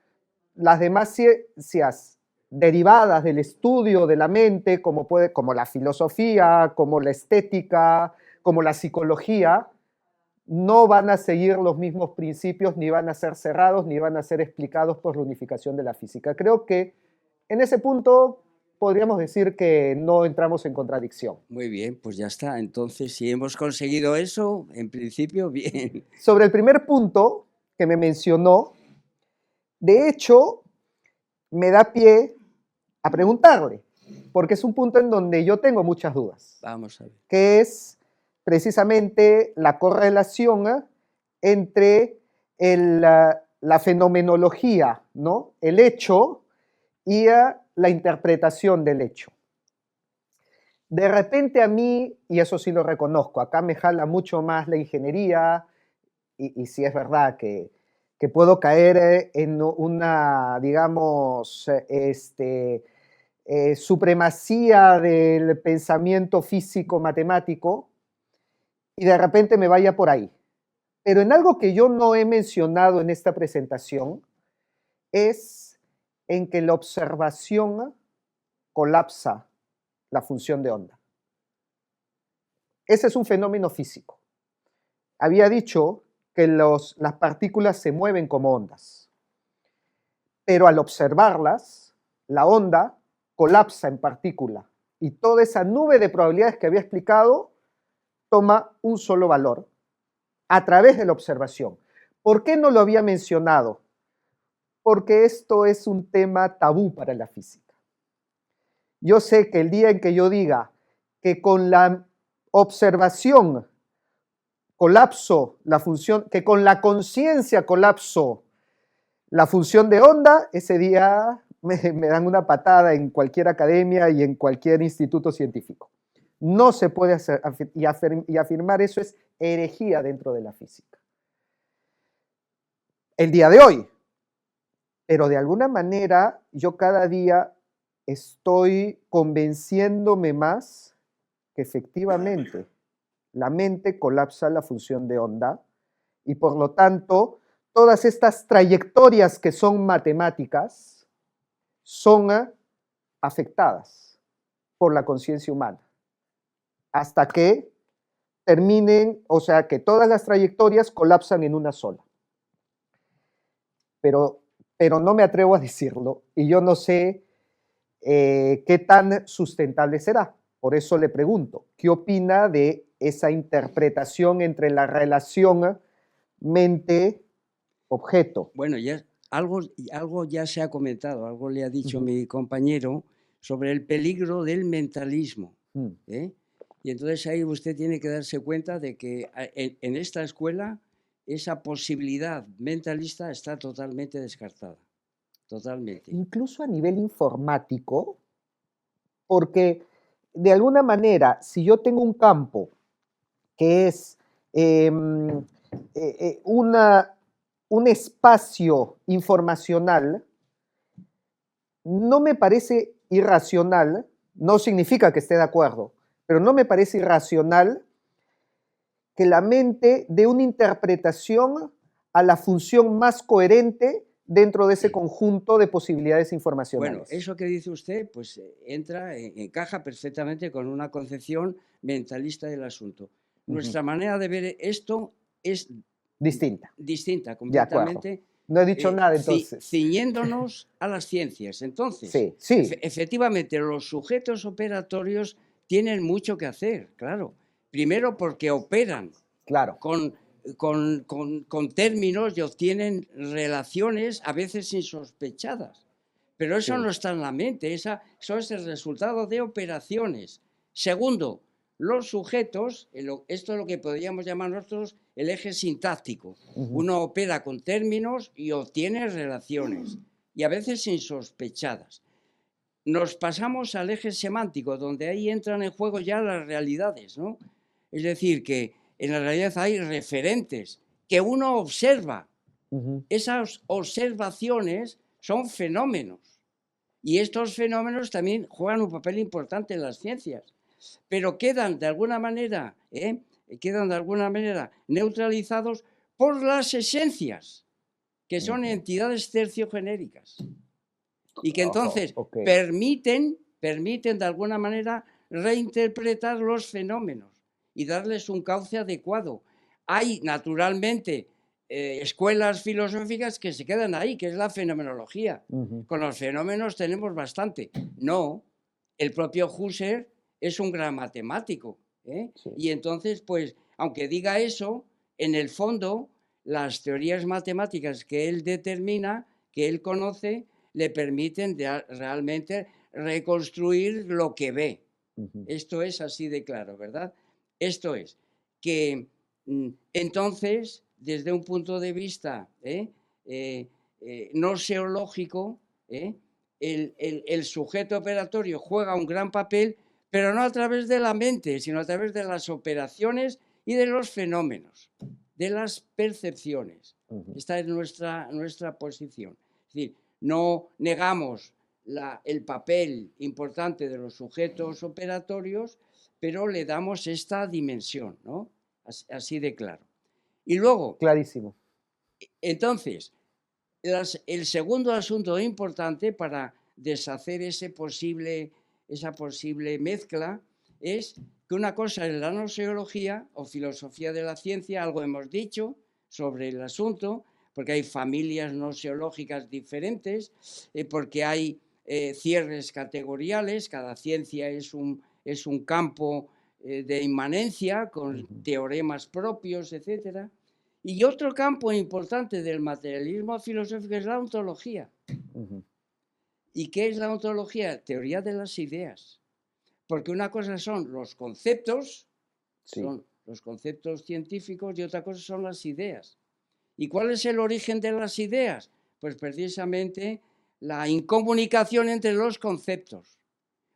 las demás ciencias derivadas del estudio de la mente, como la filosofía, como la estética, como la psicología, no van a seguir los mismos principios, ni van a ser cerrados, ni van a ser explicados por la unificación de la física. Creo que en ese punto podríamos decir que no entramos en contradicción. Muy bien, pues ya está. Entonces, si hemos conseguido eso, en principio, bien. Sobre el primer punto que me mencionó, de hecho, me da pie a preguntarle, porque es un punto en donde yo tengo muchas dudas. Vamos a ver. Que es precisamente la correlación entre la fenomenología, ¿no? El hecho y la interpretación del hecho. De repente a mí, y eso sí lo reconozco, acá me jala mucho más la ingeniería, y sí es verdad que que puedo caer en una, digamos, supremacía del pensamiento físico-matemático y de repente me vaya por ahí. Pero en algo que yo no he mencionado en esta presentación es en que la observación colapsa la función de onda. Ese es un fenómeno físico. Había dicho que las partículas se mueven como ondas, pero al observarlas, la onda colapsa en partícula y toda esa nube de probabilidades que había explicado toma un solo valor a través de la observación. ¿Por qué no lo había mencionado? Porque esto es un tema tabú para la física. Yo sé que el día en que yo diga que con la observación colapso la función, que con la conciencia colapso la función de onda, ese día me dan una patada en cualquier academia y en cualquier instituto científico. No se puede hacer, y afirmar eso es herejía dentro de la física. El día de hoy. Pero de alguna manera yo cada día estoy convenciéndome más que efectivamente la mente colapsa la función de onda y por lo tanto todas estas trayectorias que son matemáticas son afectadas por la conciencia humana hasta que terminen, o sea que todas las trayectorias colapsan en una sola. Pero no me atrevo a decirlo y yo no sé qué tan sustentable será. Por eso le pregunto, ¿qué opina de esa interpretación entre la relación mente-objeto? Bueno, ya algo ya se ha comentado, algo le ha dicho mi compañero sobre el peligro del mentalismo. ¿Eh? Y entonces ahí usted tiene que darse cuenta de que en esta escuela esa posibilidad mentalista está totalmente descartada. Totalmente. Incluso a nivel informático, porque de alguna manera, si yo tengo un campo que es un espacio informacional, no me parece irracional, no significa que esté de acuerdo, pero no me parece irracional que la mente dé una interpretación a la función más coherente dentro de ese conjunto de posibilidades informacionales. Bueno, eso que dice usted, pues encaja perfectamente con una concepción mentalista del asunto. Nuestra manera de ver esto es distinta. Distinta, completamente. No he dicho nada entonces. Ciñéndonos a las ciencias. Entonces, sí. Efectivamente, los sujetos operatorios tienen mucho que hacer, claro. Primero porque operan con términos y obtienen relaciones a veces insospechadas. Pero eso no está en la mente, eso es el resultado de operaciones. Segundo, los sujetos, esto es lo que podríamos llamar nosotros el eje sintáctico. Uno opera con términos y obtiene relaciones, y a veces insospechadas. Nos pasamos al eje semántico, donde ahí entran en juego ya las realidades, ¿no? Es decir, que en la realidad hay referentes que uno observa. Esas observaciones son fenómenos. Y estos fenómenos también juegan un papel importante en las ciencias. Pero quedan de alguna manera neutralizados por las esencias, que son entidades terciogenéricas. Y que entonces permiten de alguna manera reinterpretar los fenómenos y darles un cauce adecuado. Hay, naturalmente, escuelas filosóficas que se quedan ahí, que es la fenomenología. Con los fenómenos tenemos bastante. No, el propio Husserl es un gran matemático. Y entonces, pues, aunque diga eso, en el fondo, las teorías matemáticas que él determina, que él conoce, le permiten realmente reconstruir lo que ve. Esto es así de claro, ¿verdad? Esto es que entonces, desde un punto de vista no seológico, el sujeto operatorio juega un gran papel, pero no a través de la mente, sino a través de las operaciones y de los fenómenos. de las percepciones. Esta es nuestra posición. Es decir, no negamos el papel importante de los sujetos operatorios, pero le damos esta dimensión, ¿no? Así de claro. Y luego, Clarísimo. entonces, el segundo asunto importante para deshacer esa posible mezcla es que una cosa es la gnoseología o filosofía de la ciencia, algo hemos dicho sobre el asunto, porque hay familias gnoseológicas diferentes, porque hay cierres categoriales, cada ciencia es un campo de inmanencia con teoremas propios, etc. Y otro campo importante del materialismo filosófico es la ontología. ¿Y qué es la ontología? Teoría de las ideas. Porque una cosa son los conceptos, son los conceptos científicos, y otra cosa son las ideas. ¿Y cuál es el origen de las ideas? Pues precisamente la incomunicación entre los conceptos.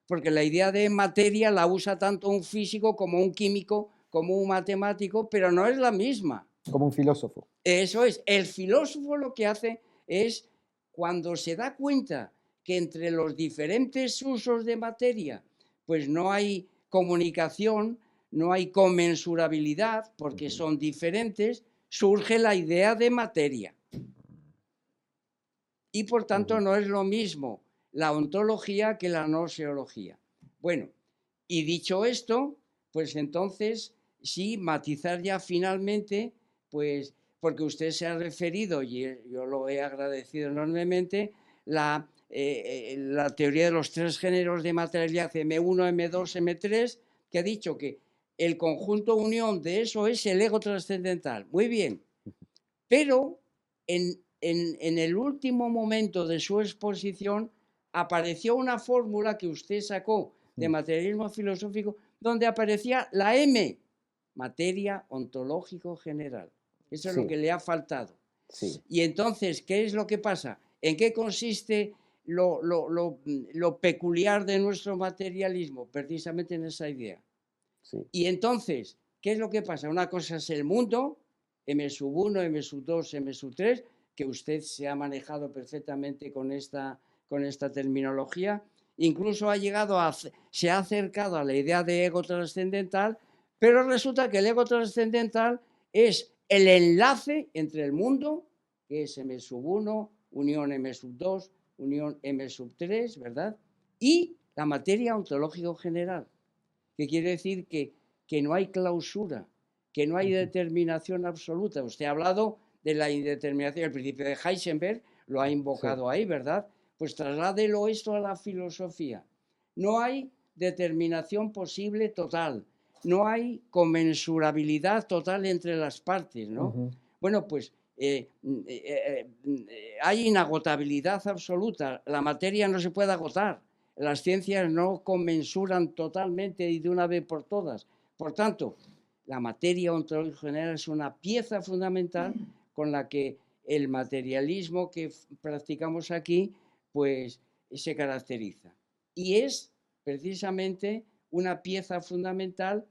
Porque la idea de materia la usa tanto un físico como un químico, como un matemático, pero no es la misma. Como un filósofo. Eso es. El filósofo lo que hace es, cuando se da cuenta que entre los diferentes usos de materia, pues no hay comunicación, no hay comensurabilidad, porque son diferentes, surge la idea de materia. Y por tanto no es lo mismo la ontología que la gnoseología. Bueno, y dicho esto, pues entonces sí, matizar ya finalmente, pues porque usted se ha referido, y yo lo he agradecido enormemente, la teoría de los tres géneros de materialidad, M1, M2, M3, que ha dicho que el conjunto unión de eso es el ego trascendental. Muy bien, pero en el último momento de su exposición apareció una fórmula que usted sacó de materialismo filosófico, donde aparecía la M, materia ontológico general. Eso es lo que le ha faltado. Y entonces, ¿qué es lo que pasa? ¿En qué consiste lo peculiar de nuestro materialismo? Precisamente en esa idea. Y entonces, ¿qué es lo que pasa? Una cosa es el mundo, M1, M2, M3, que usted se ha manejado perfectamente con esta terminología, incluso se ha acercado a la idea de ego trascendental, pero resulta que el ego trascendental es el enlace entre el mundo, que es M1, unión M2, unión M3, ¿verdad? Y la materia ontológico general, que quiere decir que no hay clausura, que no hay determinación absoluta. Usted ha hablado de la indeterminación, el principio de Heisenberg lo ha invocado ahí, ¿verdad? Pues trasládelo esto a la filosofía. No hay determinación posible total, no hay comensurabilidad total entre las partes, ¿no? Bueno, pues hay inagotabilidad absoluta, la materia no se puede agotar, las ciencias no comensuran totalmente y de una vez por todas. Por tanto, la materia ontológica general es una pieza fundamental con la que el materialismo que practicamos aquí, pues se caracteriza. Y es precisamente una pieza fundamental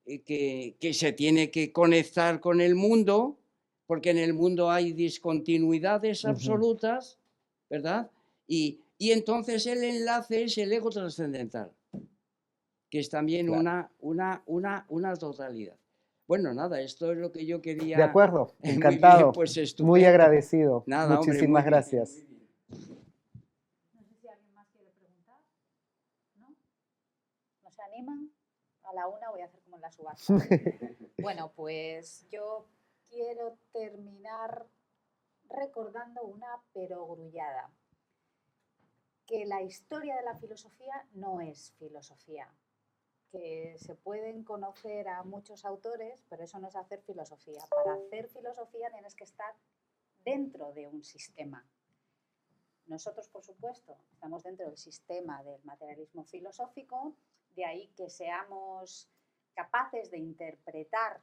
que se tiene que conectar con el mundo, porque en el mundo hay discontinuidades absolutas, ¿verdad? Y entonces el enlace es el ego trascendental, que es también una totalidad. Bueno, nada, esto es lo que yo quería. De acuerdo, encantado. Muy bien, pues estupendo. Muy agradecido. Nada, muchísimas hombre, gracias. No sé si alguien más quiere preguntar. ¿No? ¿No se animan? A la una voy a hacer como en la subasta. Bueno, pues yo quiero terminar recordando una perogrullada. Que la historia de la filosofía no es filosofía. Que se pueden conocer a muchos autores, pero eso no es hacer filosofía. Para hacer filosofía tienes que estar dentro de un sistema. Nosotros, por supuesto, estamos dentro del sistema del materialismo filosófico, de ahí que seamos capaces de interpretar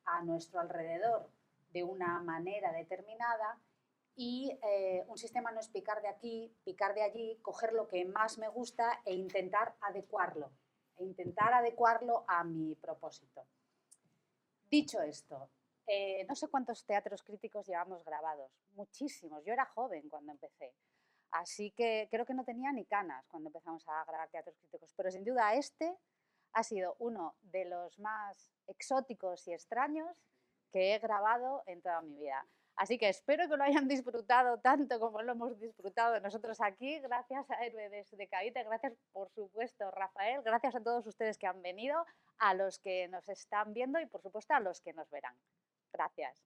a nuestro alrededor de una manera determinada y un sistema no es picar de aquí, picar de allí, coger lo que más me gusta e intentar adecuarlo a mi propósito. Dicho esto, no sé cuántos teatros críticos llevamos grabados, muchísimos. Yo era joven cuando empecé, así que creo que no tenía ni canas cuando empezamos a grabar teatros críticos, pero sin duda este ha sido uno de los más exóticos y extraños que he grabado en toda mi vida. Así que espero que lo hayan disfrutado tanto como lo hemos disfrutado nosotros aquí. Gracias a Héroes de Cavite, gracias por supuesto Rafael, gracias a todos ustedes que han venido, a los que nos están viendo y por supuesto a los que nos verán. Gracias.